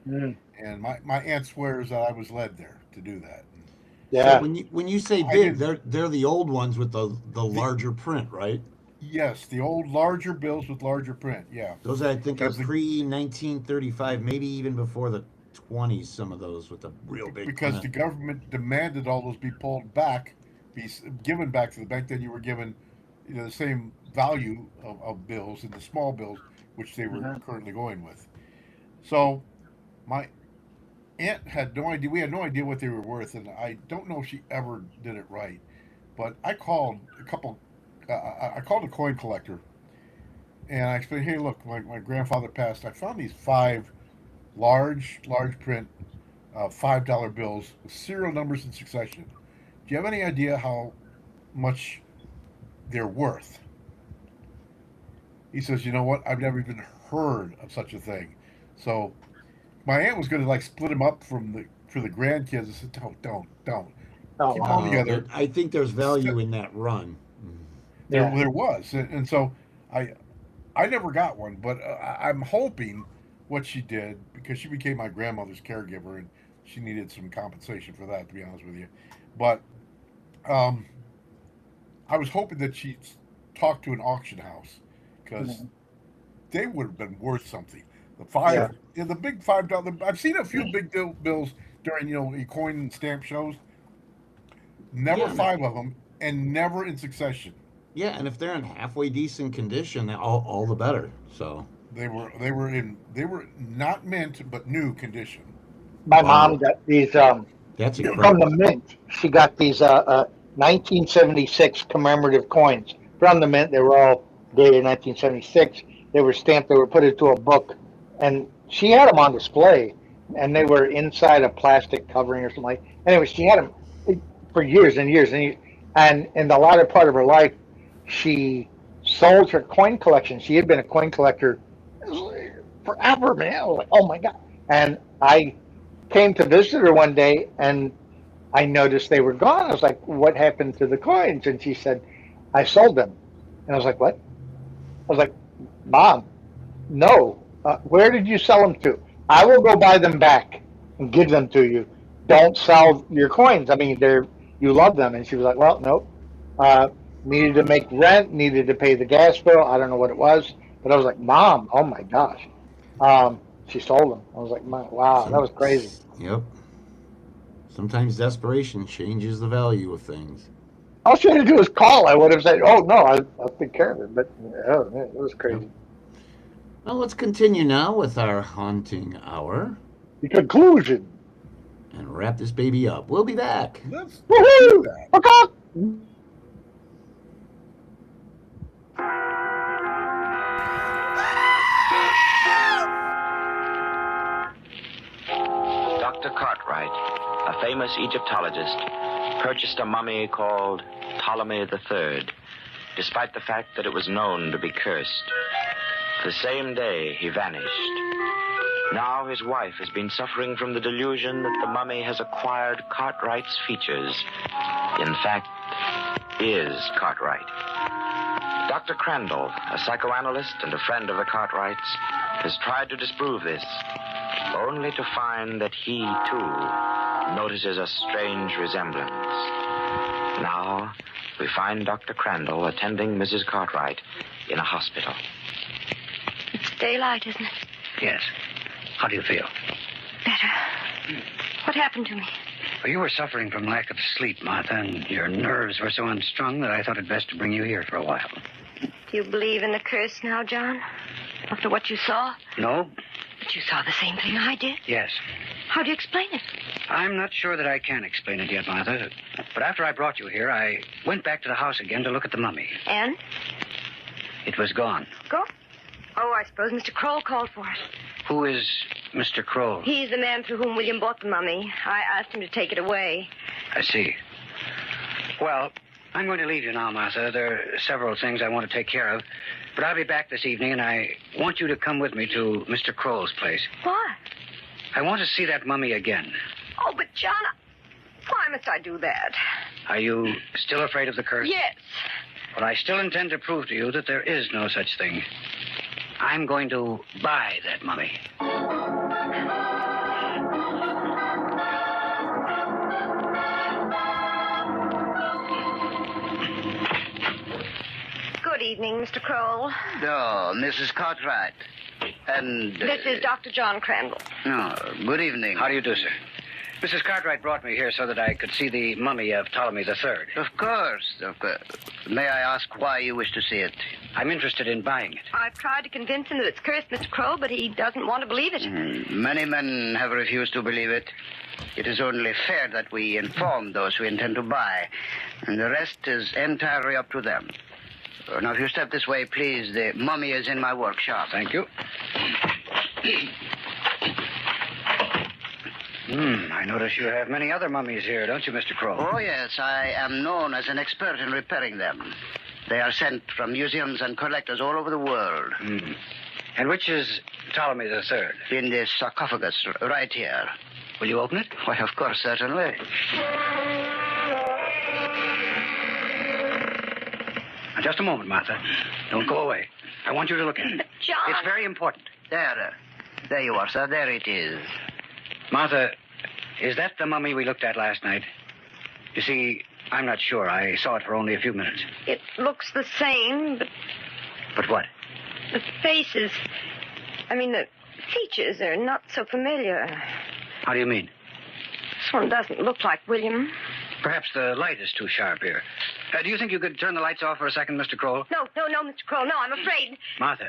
Mm. And my aunt swears that I was led there to do that. Yeah. So when you say big, they're the old ones with the larger print, right? Yes, the old larger bills with larger print. Yeah. Those I think are pre-1935, maybe even before the 20s. Some of those with the real big. Because print. The government demanded all those be pulled back, be given back to the bank. Then you were given, you know, the same value of bills in the small bills, which they were currently going with. So, my aunt had no idea. We had no idea what they were worth, and I don't know if she ever did it right. But I called I called a coin collector, and I explained, hey, look, my grandfather passed. I found these 5 large print $5 bills with serial numbers in succession. Do you have any idea how much they're worth? He says, you know what? I've never even heard of such a thing. So my aunt was going to like split them up for the grandkids. I said, don't. Oh, keep them all together. I think there's value in that run. There was, and so I never got one, but I'm hoping what she did, because she became my grandmother's caregiver, and she needed some compensation for that, to be honest with you. But I was hoping that she talked to an auction house, because they would have been worth something. The big $5. I've seen a few big bills during coin and stamp shows. Never 5 of them, and never in succession. Yeah, and if they're in halfway decent condition, all the better. So they were not mint but new condition. My mom got these that's incredible. From the mint. She got these 1976 commemorative coins from the mint. They were all dated 1976. They were stamped. They were put into a book, and she had them on display, and they were inside a plastic covering or something like. Anyway, she had them for years and years and in the latter part of her life, she sold her coin collection. She had been a coin collector forever, man. I was like, oh my God. And I came to visit her one day, and I noticed they were gone. I was like, what happened to the coins? And she said, I sold them. And I was like, what? I was like, Mom, no. Where did you sell them to? I will go buy them back and give them to you. Don't sell your coins. I mean, you love them. And she was like, well, nope. Needed to make rent, needed to pay the gas bill. I don't know what it was. But I was like, Mom, oh my gosh. She sold them. I was like, wow, that was crazy. Yep. Sometimes desperation changes the value of things. All she had to do was call. I would have said, oh, no, I'll take care of it. But oh, man, it was crazy. Yep. Well, let's continue now with our haunting hour. The conclusion. And wrap this baby up. We'll be back. Woohoo! Okay. Dr. Cartwright, a famous Egyptologist, purchased a mummy called Ptolemy III, despite the fact that it was known to be cursed. The same day, he vanished. Now his wife has been suffering from the delusion that the mummy has acquired Cartwright's features. In fact, is Cartwright. Dr. Crandall, a psychoanalyst and a friend of the Cartwrights, has tried to disprove this, only to find that he, too, notices a strange resemblance. Now, we find Dr. Crandall attending Mrs. Cartwright in a hospital. It's daylight, isn't it? Yes. How do you feel? Better. What happened to me? Well, you were suffering from lack of sleep, Martha, and your nerves were so unstrung that I thought it best to bring you here for a while. Do you believe in the curse now, John? After what you saw? No? But you saw the same thing I did? Yes. How do you explain it? I'm not sure that I can explain it yet, Martha. But after I brought you here, I went back to the house again to look at the mummy. And? It was gone. Go? Oh, I suppose Mr. Kroll called for it. Who is Mr. Kroll? He's the man through whom William bought the mummy. I asked him to take it away. I see. Well, I'm going to leave you now, Martha. There are several things I want to take care of. But I'll be back this evening, and I want you to come with me to Mr. Kroll's place. Why? I want to see that mummy again. Oh, but John, why must I do that? Are you still afraid of the curse? Yes. Well, I still intend to prove to you that there is no such thing. I'm going to buy that mummy. Good evening, Mr. Kroll. Oh, Mrs. Cartwright. And... This is Dr. John Crandall. Oh, good evening. How do you do, sir? Mrs. Cartwright brought me here so that I could see the mummy of Ptolemy III. Of course. May I ask why you wish to see it? I'm interested in buying it. I've tried to convince him that it's cursed, Mr. Kroll, but he doesn't want to believe it. Many men have refused to believe it. It is only fair that we inform those who intend to buy, and the rest is entirely up to them. Now, if you step this way, please. The mummy is in my workshop. Thank you. I notice you have many other mummies here, don't you, Mr. Kroll? Oh, yes. I am known as an expert in repairing them. They are sent from museums and collectors all over the world. And which is Ptolemy III? In this sarcophagus, right here. Will you open it? Why, of course, certainly. Now, just a moment, Martha. Don't go away. I want you to look at it. John! It's very important. There you are, sir. There it is. Martha, is that the mummy we looked at last night? You see, I'm not sure. I saw it for only a few minutes. It looks the same, but... But what? The faces... the features are not so familiar. How do you mean? This one doesn't look like William. Perhaps the light is too sharp here. Do you think you could turn the lights off for a second, Mr. Kroll? No, Mr. Kroll. No, I'm afraid. Martha,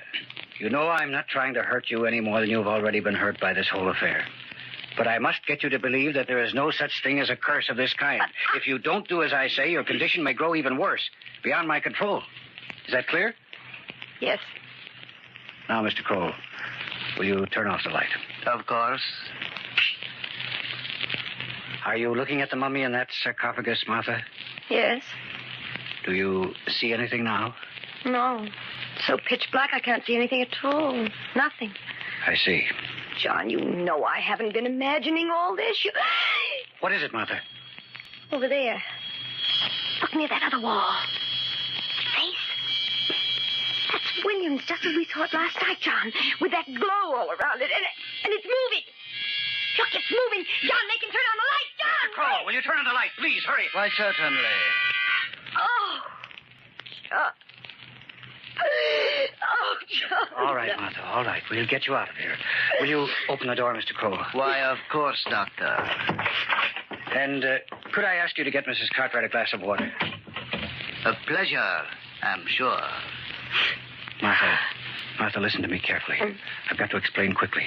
you know I'm not trying to hurt you any more than you've already been hurt by this whole affair. But I must get you to believe that there is no such thing as a curse of this kind. If you don't do as I say, your condition may grow even worse, beyond my control. Is that clear? Yes. Now, Mr. Kroll, will you turn off the light? Of course. Are you looking at the mummy in that sarcophagus, Martha? Yes. Do you see anything now? No. It's so pitch black I can't see anything at all. Nothing. I see. John, you know I haven't been imagining all this. What is it, Martha? Over there. Look near that other wall. Face. That's William's, just as we saw it last night, John. With that glow all around it. And it's moving. Look, it's moving. John, make him turn on the light. John! Mr. Kroll, will you turn on the light? Please, hurry. Why, certainly. Oh. John. Oh. John. All right, Martha, all right. We'll get you out of here. Will you open the door, Mr. Kroll? Why, of course, Doctor. And could I ask you to get Mrs. Cartwright a glass of water? A pleasure, I'm sure. Martha, listen to me carefully. I've got to explain quickly.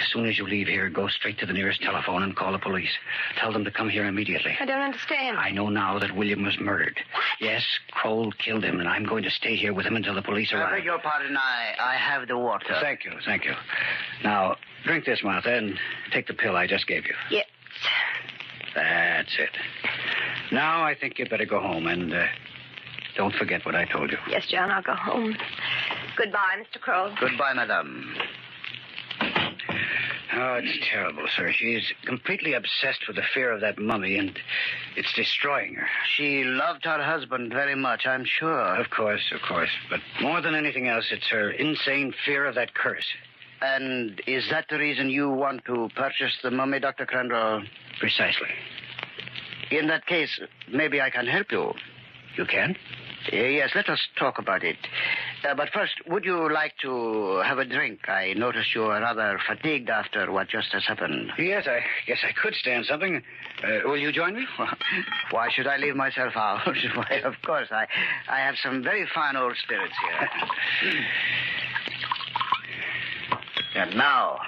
As soon as you leave here, go straight to the nearest telephone and call the police. Tell them to come here immediately. I don't understand. I know now that William was murdered. What? Yes, Kroll killed him, and I'm going to stay here with him until the police arrive. I beg your pardon, I have the water. Thank you. Now, drink this, Martha, and take the pill I just gave you. Yes. That's it. Now I think you'd better go home, and don't forget what I told you. Yes, John, I'll go home. Goodbye, Mr. Kroll. Goodbye, madame. Oh, it's terrible, sir. She's completely obsessed with the fear of that mummy, and it's destroying her. She loved her husband very much, I'm sure. Of course. But more than anything else, it's her insane fear of that curse. And is that the reason you want to purchase the mummy, Dr. Crandall? Precisely. In that case, maybe I can help you. You can? Yes, let us talk about it. But first, would you like to have a drink? I notice you are rather fatigued after what just has happened. Yes, I guess I could stand something. Will you join me? Why should I leave myself out? Why, of course. I have some very fine old spirits here. And now,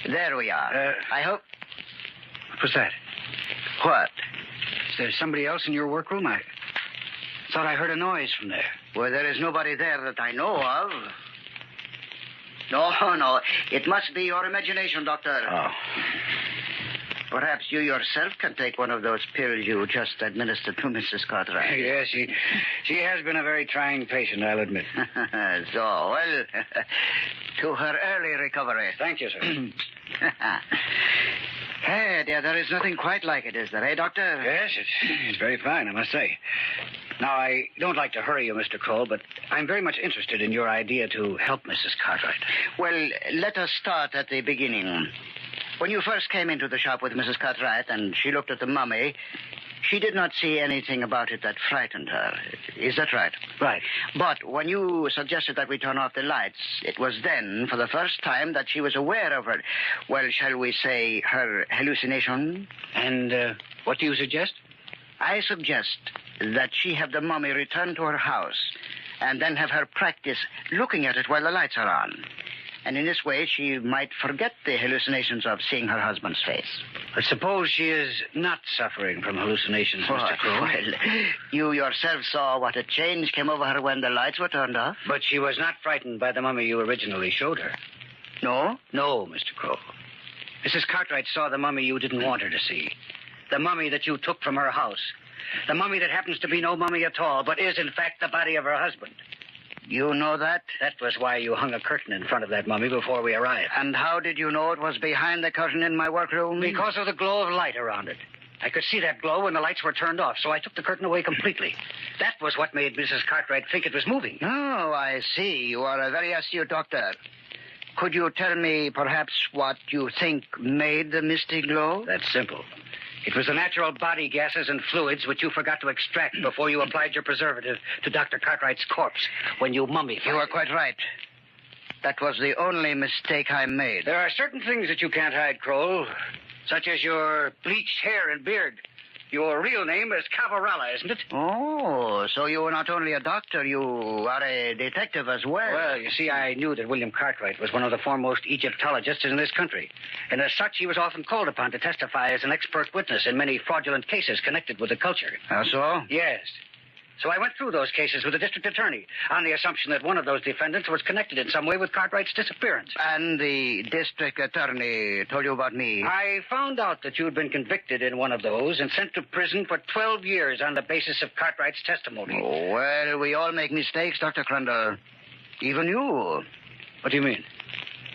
there we are. I hope... What was that? What? Is there somebody else in your workroom? I thought I heard a noise from there. Well, there is nobody there that I know of. No. It must be your imagination, Doctor. Oh. Perhaps you yourself can take one of those pills you just administered to Mrs. Cartwright. Yes, she has been a very trying patient, I'll admit. Well, to her early recovery. Thank you, sir. Hey, dear, there is nothing quite like it, is there, Doctor? Yes, it's very fine, I must say. Now, I don't like to hurry you, Mr. Kroll, but I'm very much interested in your idea to help Mrs. Cartwright. Well, let us start at the beginning. When you first came into the shop with Mrs. Cartwright and she looked at the mummy, she did not see anything about it that frightened her. Is that right? Right. But when you suggested that we turn off the lights, it was then, for the first time, that she was aware of her, well, shall we say, her hallucination? And what do you suggest? I suggest that she have the mummy return to her house and then have her practice looking at it while the lights are on. And in this way, she might forget the hallucinations of seeing her husband's face. But suppose she is not suffering from hallucinations, Mr. Kroll. Well, you yourself saw what a change came over her when the lights were turned off. But she was not frightened by the mummy you originally showed her. No? No, Mr. Kroll. Mrs. Cartwright saw the mummy you didn't want her to see. The mummy that you took from her house. The mummy that happens to be no mummy at all, but is, in fact, the body of her husband. You know that? That was why you hung a curtain in front of that mummy before we arrived. And how did you know it was behind the curtain in my workroom? Because of the glow of light around it. I could see that glow when the lights were turned off, so I took the curtain away completely. That was what made Mrs. Cartwright think it was moving. Oh, I see. You are a very astute doctor. Could you tell me, perhaps, what you think made the misty glow? That's simple. It was the natural body gases and fluids which you forgot to extract before you applied your preservative to Dr. Cartwright's corpse when you mummified. You are quite right. That was the only mistake I made. There are certain things that you can't hide, Kroll, such as your bleached hair and beard. Your real name is Cavarella, isn't it? Oh, so you are not only a doctor, you are a detective as well. Well, you see, I knew that William Cartwright was one of the foremost Egyptologists in this country. And as such, he was often called upon to testify as an expert witness in many fraudulent cases connected with the culture. How so? Yes. So I went through those cases with the district attorney on the assumption that one of those defendants was connected in some way with Cartwright's disappearance. And the district attorney told you about me? I found out that you'd been convicted in one of those and sent to prison for 12 years on the basis of Cartwright's testimony. Oh, well, we all make mistakes, Dr. Crandall. Even you. What do you mean?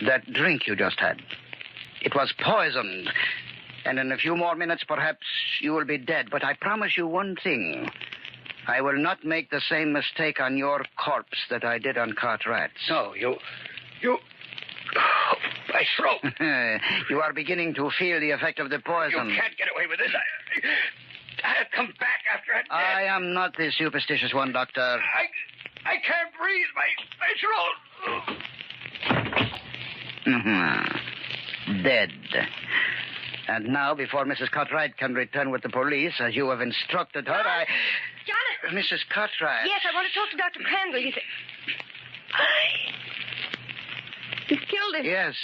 That drink you just had. It was poisoned. And in a few more minutes, perhaps, you will be dead. But I promise you one thing. I will not make the same mistake on your corpse that I did on Cartwright's. No, you... Oh, my throat. You are beginning to feel the effect of the poison. You can't get away with this. I'll come back after I'm dead. I am not the superstitious one, Doctor. I can't breathe. My throat. Dead. And now, before Mrs. Cartwright can return with the police, as you have instructed her, John! Mrs. Cartwright. Yes, I want to talk to Dr. Crandall. You've killed him. Yes.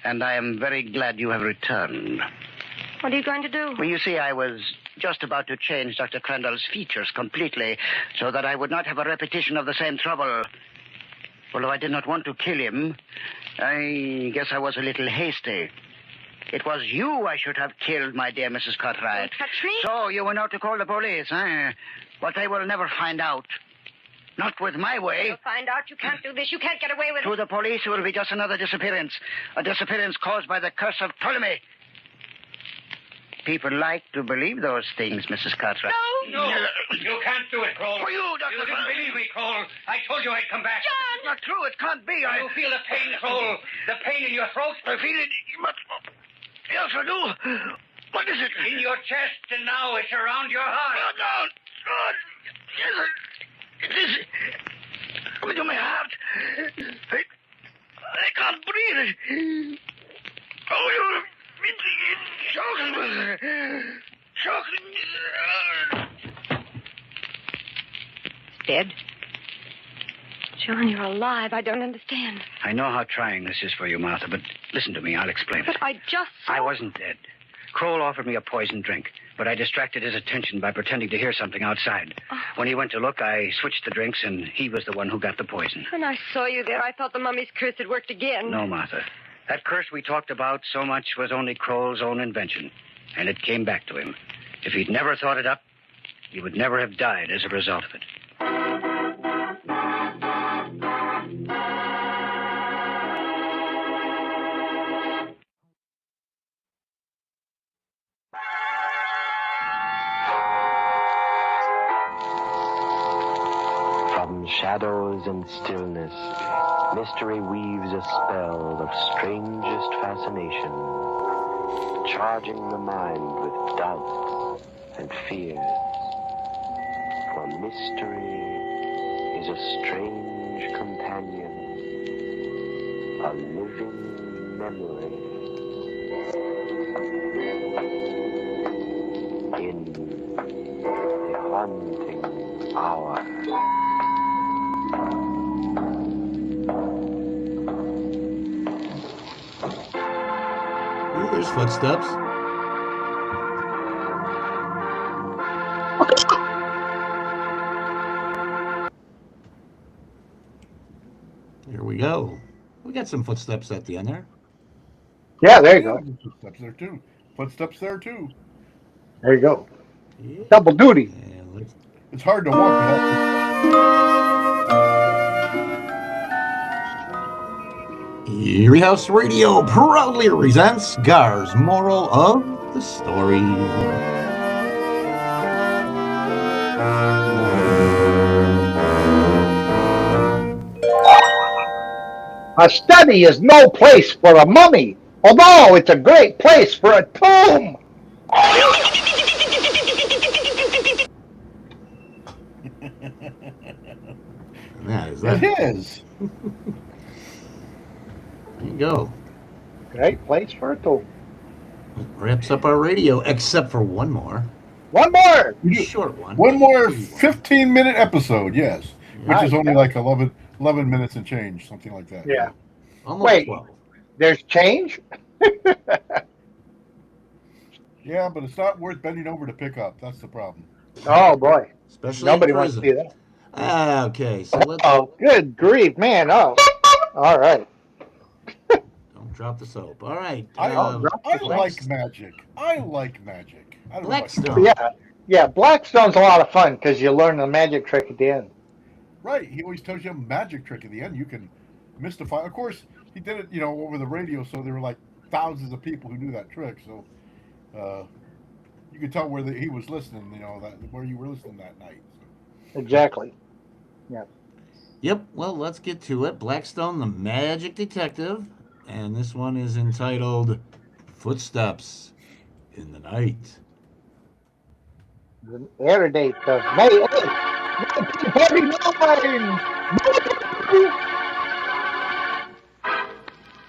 And I am very glad you have returned. What are you going to do? Well, you see, I was just about to change Dr. Crandall's features completely so that I would not have a repetition of the same trouble. Although I did not want to kill him, I guess I was a little hasty. It was you I should have killed, my dear Mrs. Cartwright. Don't touch me. So you were not to call the police, eh? But they will never find out. Not with my way. You'll find out you can't do this. You can't get away with To it. the police, it will be just another disappearance. A disappearance caused by the curse of Ptolemy. People like to believe those things, Mrs. Cartwright. No, you can't do it, Kroll. For you, Dr. You didn't believe me, Kroll. I told you I'd come back. John! It's not true. It can't be. You feel the pain, Kroll. The pain in your throat. I feel it. But yes, I do. What is it? In your chest, and now it's around your heart. No. Yes, it is. Coming to my heart. I can't breathe. Oh, you're choking. Dead? John, you're alive. I don't understand. I know how trying this is for you, Martha, but listen to me. I'll explain But it. I just saw... I wasn't dead. Kroll offered me a poisoned drink, but I distracted his attention by pretending to hear something outside. Oh. When he went to look, I switched the drinks, and he was the one who got the poison. When I saw you there, I thought the mummy's curse had worked again. No, Martha. That curse we talked about so much was only Kroll's own invention, and it came back to him. If he'd never thought it up, he would never have died as a result of it. From shadows and stillness, mystery weaves a spell of strangest fascination, charging the mind with doubts and fears. For mystery is a strange companion, a living memory. In the haunting hour. Ooh, there's footsteps. Here we go. We got some footsteps at the end there. Yeah, there you go. Footsteps there too. Footsteps there too. There you go. Double duty. It's hard to walk without. Eerie House Radio proudly presents Gar's moral of the story. A study is no place for a mummy, although it's a great place for a tomb. It is. There you go. Great place for a tomb. Wraps up our radio, except for one more. One more. Short one. One more 15-minute episode, yes. Which Right. is only like 11 minutes and change, something like that. Yeah. Almost Wait, 12. there's change? Yeah, but it's not worth bending over to pick up. That's the problem. Oh, boy. Especially Nobody in wants to prison. see that. Okay, so let's... Oh, good grief, man. Oh, all right. Don't drop the soap. All right. I Blackstone. like magic. I like magic. I don't know about you. Blackstone. Yeah, Blackstone's a lot of fun because you learn the magic trick at the end. Right. He always tells you a magic trick at the end. You can mystify. Of course, he did it, over the radio, so there were like thousands of people who knew that trick. So you could tell where he was listening, where you were listening that night. So. Exactly. Yeah. Yep, well, let's get to it. Blackstone the Magic Detective. And this one is entitled Footsteps in the Night. The air date of May 8th, Party line!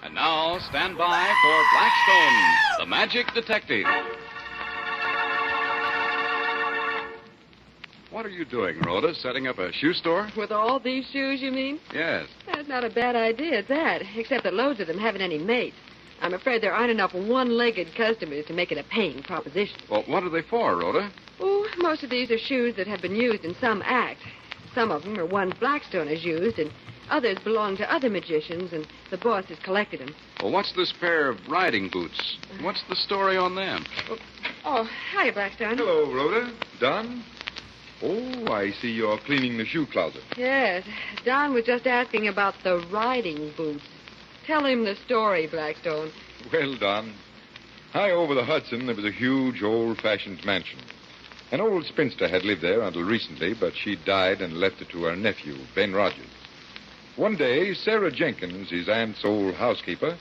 And now, stand by for Blackstone, the Magic Detective. What are you doing, Rhoda? Setting up a shoe store? With all these shoes, you mean? Yes. That's not a bad idea at that, except that loads of them haven't any mates. I'm afraid there aren't enough one-legged customers to make it a paying proposition. Well, what are they for, Rhoda? Oh, most of these are shoes that have been used in some act. Some of them are ones Blackstone has used, and others belong to other magicians, and the boss has collected them. Well, what's this pair of riding boots? What's the story on them? Oh, hiya, Blackstone. Hello, Rhoda. Don? Oh, I see you're cleaning the shoe closet. Yes, Don was just asking about the riding boots. Tell him the story, Blackstone. Well, Don, high over the Hudson, there was a huge, old-fashioned mansion. An old spinster had lived there until recently, but she died and left it to her nephew, Ben Rogers. One day, Sarah Jenkins, his aunt's old housekeeper,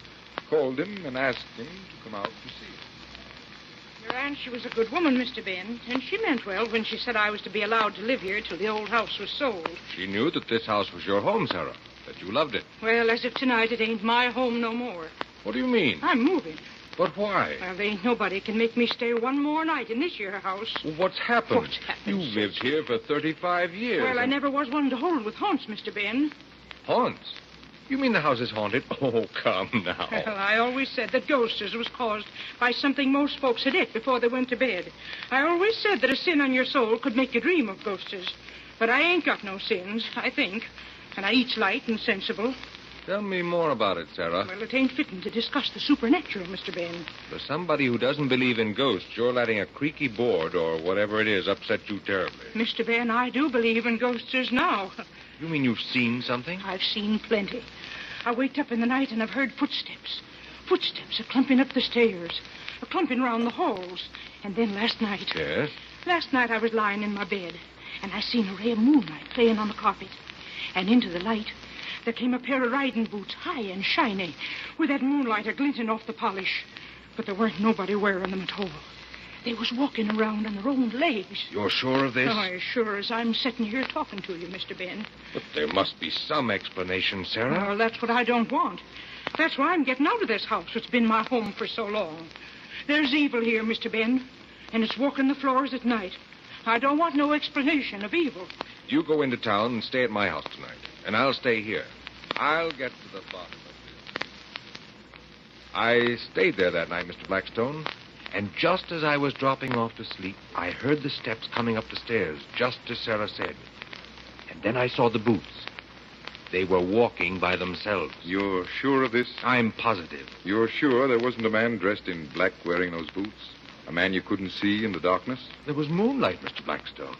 called him and asked him to come out to see her. Your aunt, she was a good woman, Mr. Ben, and she meant well when she said I was to be allowed to live here till the old house was sold. She knew that this house was your home, Sarah, that you loved it. Well, as of tonight, it ain't my home no more. What do you mean? I'm moving. But why? Well, there ain't nobody can make me stay one more night in this here house. Well, what's happened? What's happened? You've lived here for 35 years. Well, I never was one to hold with haunts, Mr. Ben. Haunts? You mean the house is haunted? Oh, come now. Well, I always said that ghosts was caused by something most folks had ate before they went to bed. I always said that a sin on your soul could make you dream of ghosts. But I ain't got no sins, I think. And I eats light and sensible. Tell me more about it, Sarah. Well, it ain't fitting to discuss the supernatural, Mr. Ben. For somebody who doesn't believe in ghosts, your letting a creaky board or whatever it is upset you terribly. Mr. Ben, I do believe in ghosts now. You mean you've seen something? I've seen plenty. I waked up in the night and I've heard footsteps. Footsteps a-clumping up the stairs, a-clumping round the halls. And then last night... Yes? Last night I was lying in my bed, and I seen a ray of moonlight playing on the carpet. And into the light, there came a pair of riding boots, high and shiny, with that moonlight a-glinting off the polish. But there weren't nobody wearing them at all. They was walking around on their own legs. You're sure of this? Oh, as sure as I'm sitting here talking to you, Mr. Ben. But there must be some explanation, Sarah. Well, that's what I don't want. That's why I'm getting out of this house. It's been my home for so long. There's evil here, Mr. Ben, and it's walking the floors at night. I don't want no explanation of evil. You go into town and stay at my house tonight, and I'll stay here. I'll get to the bottom of this. I stayed there that night, Mr. Blackstone, and just as I was dropping off to sleep, I heard the steps coming up the stairs, just as Sarah said. And then I saw the boots. They were walking by themselves. You're sure of this? I'm positive. You're sure there wasn't a man dressed in black wearing those boots? A man you couldn't see in the darkness? There was moonlight, Mr. Blackstone.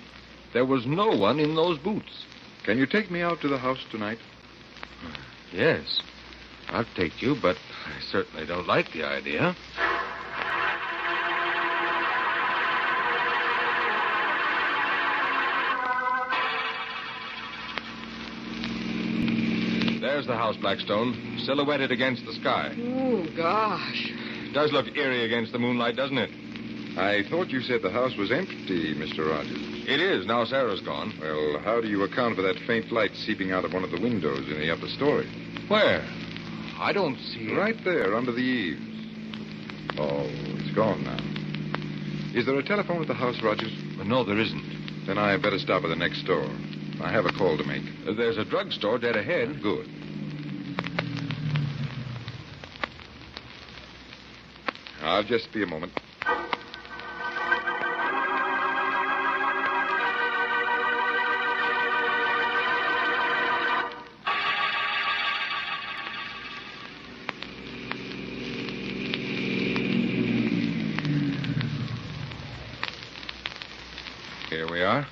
There was no one in those boots. Can you take me out to the house tonight? Yes. I'll take you, but I certainly don't like the idea. There's the house, Blackstone, silhouetted against the sky. Oh, gosh. It does look eerie against the moonlight, doesn't it? I thought you said the house was empty, Mr. Rogers. It is, now Sarah's gone. Well, how do you account for that faint light seeping out of one of the windows in the upper story? Where? I don't see it. Right there, under the eaves. Oh, it's gone now. Is there a telephone at the house, Rogers? No, there isn't. Then I better stop at the next door. I have a call to make. There's a drugstore dead ahead. Good. I'll just be a moment. Here we are.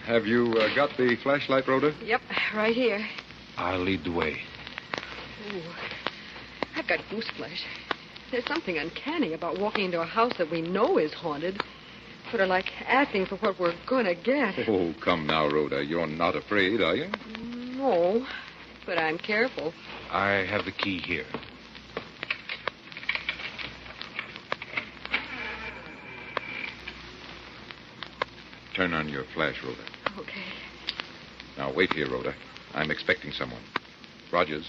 Have you got the flashlight, Rhoda? Yep, right here. I'll lead the way. Ooh, I've got gooseflesh. There's something uncanny about walking into a house that we know is haunted. Sort of like asking for what we're going to get. Oh, come now, Rhoda. You're not afraid, are you? No, but I'm careful. I have the key here. Turn on your flash, Rhoda. Okay. Now, wait here, Rhoda. I'm expecting someone. Rogers,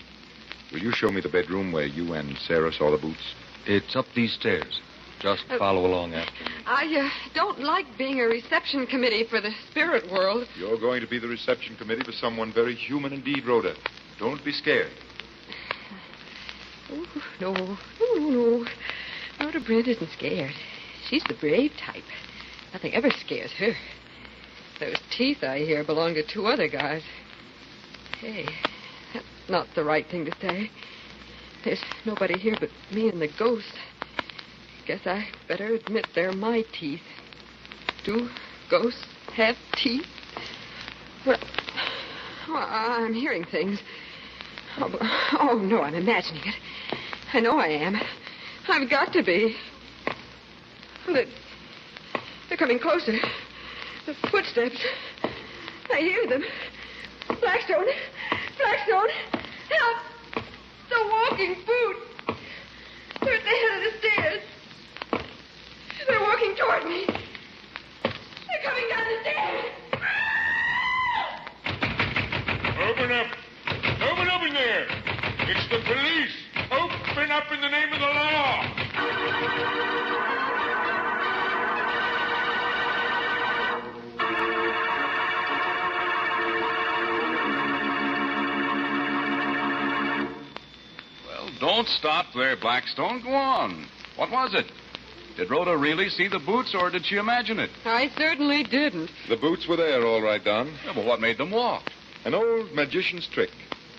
will you show me the bedroom where you and Sarah saw the boots? It's up these stairs. Just follow along after me. I don't like being a reception committee for the spirit world. You're going to be the reception committee for someone very human indeed, Rhoda. Don't be scared. Oh, no. Rhoda Brent isn't scared. She's the brave type. Nothing ever scares her. Those teeth I hear belong to 2 other guys. Hey, that's not the right thing to say. There's nobody here but me and the ghost. Guess I better admit they're my teeth. Do ghosts have teeth? Well, I'm hearing things. Oh, no, I'm imagining it. I know I am. I've got to be. They're coming closer. The footsteps. I hear them. Blackstone! Help! The walking boot! They're at the head of the stairs. They're walking toward me. They're coming down the stairs. Open up! Open up in there! It's the police! Open up in the name of the law! Don't stop there, Blackstone. Go on. What was it? Did Rhoda really see the boots, or did she imagine it? I certainly didn't. The boots were there, all right, Don. Yeah, but what made them walk? An old magician's trick.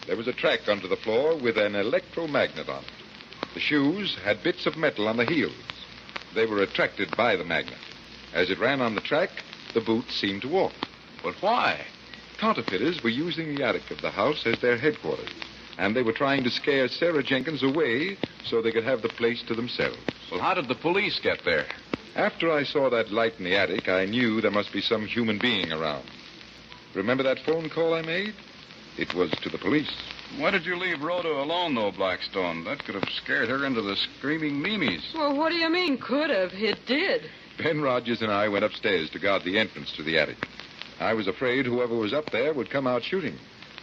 There was a track under the floor with an electromagnet on it. The shoes had bits of metal on the heels. They were attracted by the magnet. As it ran on the track, the boots seemed to walk. But why? Counterfeiters were using the attic of the house as their headquarters. And they were trying to scare Sarah Jenkins away so they could have the place to themselves. Well, how did the police get there? After I saw that light in the attic, I knew there must be some human being around. Remember that phone call I made? It was to the police. Why did you leave Rhoda alone, though, Blackstone? That could have scared her into the screaming memes. Well, what do you mean, could have? It did. Ben Rogers and I went upstairs to guard the entrance to the attic. I was afraid whoever was up there would come out shooting.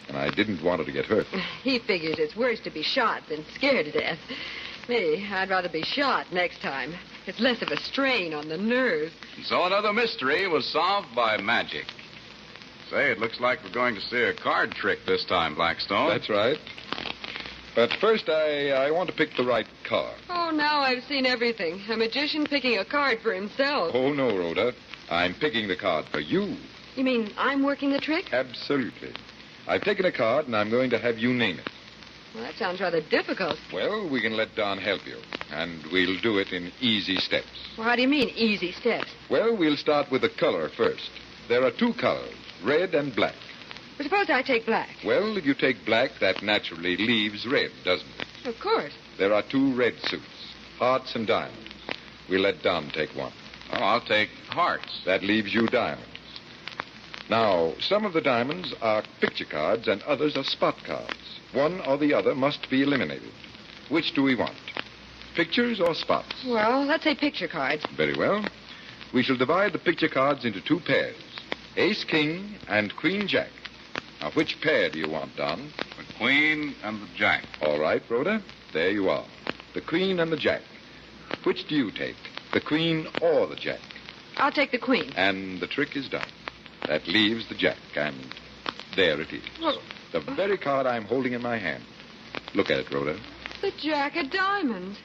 And I didn't want her to get hurt. He figures it's worse to be shot than scared to death. Me, I'd rather be shot next time. It's less of a strain on the nerves. So another mystery was solved by magic. Say, it looks like we're going to see a card trick this time, Blackstone. That's right. But first, I want to pick the right card. Oh, now I've seen everything. A magician picking a card for himself. Oh, no, Rhoda. I'm picking the card for you. You mean I'm working the trick? Absolutely. I've taken a card, and I'm going to have you name it. Well, that sounds rather difficult. Well, we can let Don help you, and we'll do it in easy steps. Well, how do you mean, easy steps? Well, we'll start with the color first. There are 2 colors, red and black. Well, suppose I take black. Well, if you take black, that naturally leaves red, doesn't it? Of course. There are 2 red suits, hearts and diamonds. We'll let Don take one. Oh, I'll take hearts. That leaves you diamonds. Now, some of the diamonds are picture cards and others are spot cards. One or the other must be eliminated. Which do we want? Pictures or spots? Well, let's say picture cards. Very well. We shall divide the picture cards into 2 pairs. Ace King and Queen Jack. Now, which pair do you want, Don? The Queen and the Jack. All right, Rhoda. There you are. The Queen and the Jack. Which do you take? The Queen or the Jack? I'll take the Queen. And the trick is done. That leaves the Jack, and there it is. Well, the very card I'm holding in my hand. Look at it, Rhoda. The Jack of Diamonds.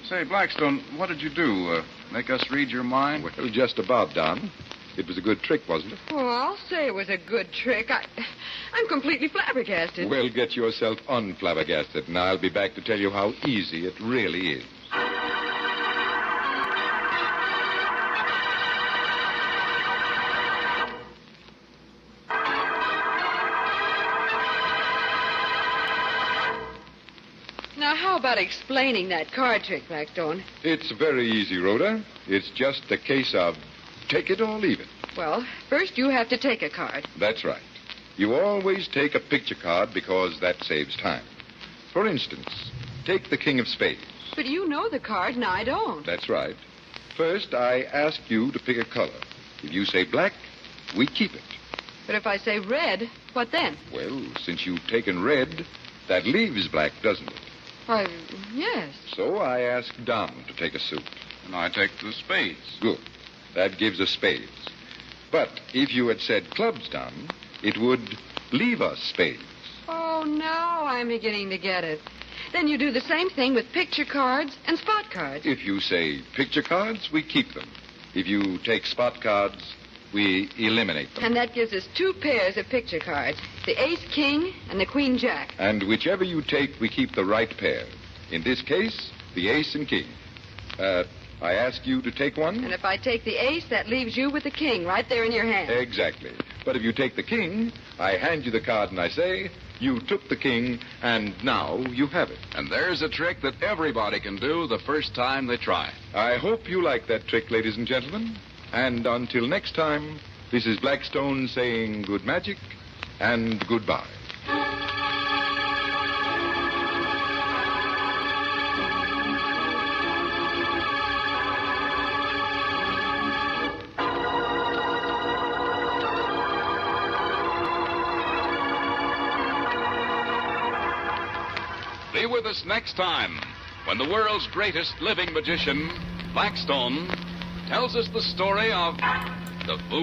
Say, Blackstone, what did you do? Make us read your mind? Well, just about, Don. It was a good trick, wasn't it? Oh, I'll say it was a good trick. I'm completely flabbergasted. Well, get yourself unflabbergasted, and I'll be back to tell you how easy it really is. Now, how about explaining that card trick, Blackstone? It's very easy, Rhoda. It's just a case of take it or leave it. Well, first you have to take a card. That's right. You always take a picture card because that saves time. For instance, take the King of Spades. But you know the card and I don't. That's right. First, I ask you to pick a color. If you say black, we keep it. But if I say red, what then? Well, since you've taken red, that leaves black, doesn't it? Why, yes. So I ask Don to take a suit. And I take the spades. Good. That gives us spades. But if you had said clubs, Don, it would leave us spades. Oh, now I'm beginning to get it. Then you do the same thing with picture cards and spot cards. If you say picture cards, we keep them. If you take spot cards, we eliminate them. And that gives us 2 pairs of picture cards, the ace-king and the queen-jack. And whichever you take, we keep the right pair. In this case, the ace and king. I ask you to take one. And if I take the ace, that leaves you with the king right there in your hand. Exactly. But if you take the king, I hand you the card and I say, you took the king, and now you have it. And there's a trick that everybody can do the first time they try. I hope you like that trick, ladies and gentlemen. And until next time, this is Blackstone saying good magic and goodbye. Be with us next time when the world's greatest living magician, Blackstone, tells us the story of the voodoo.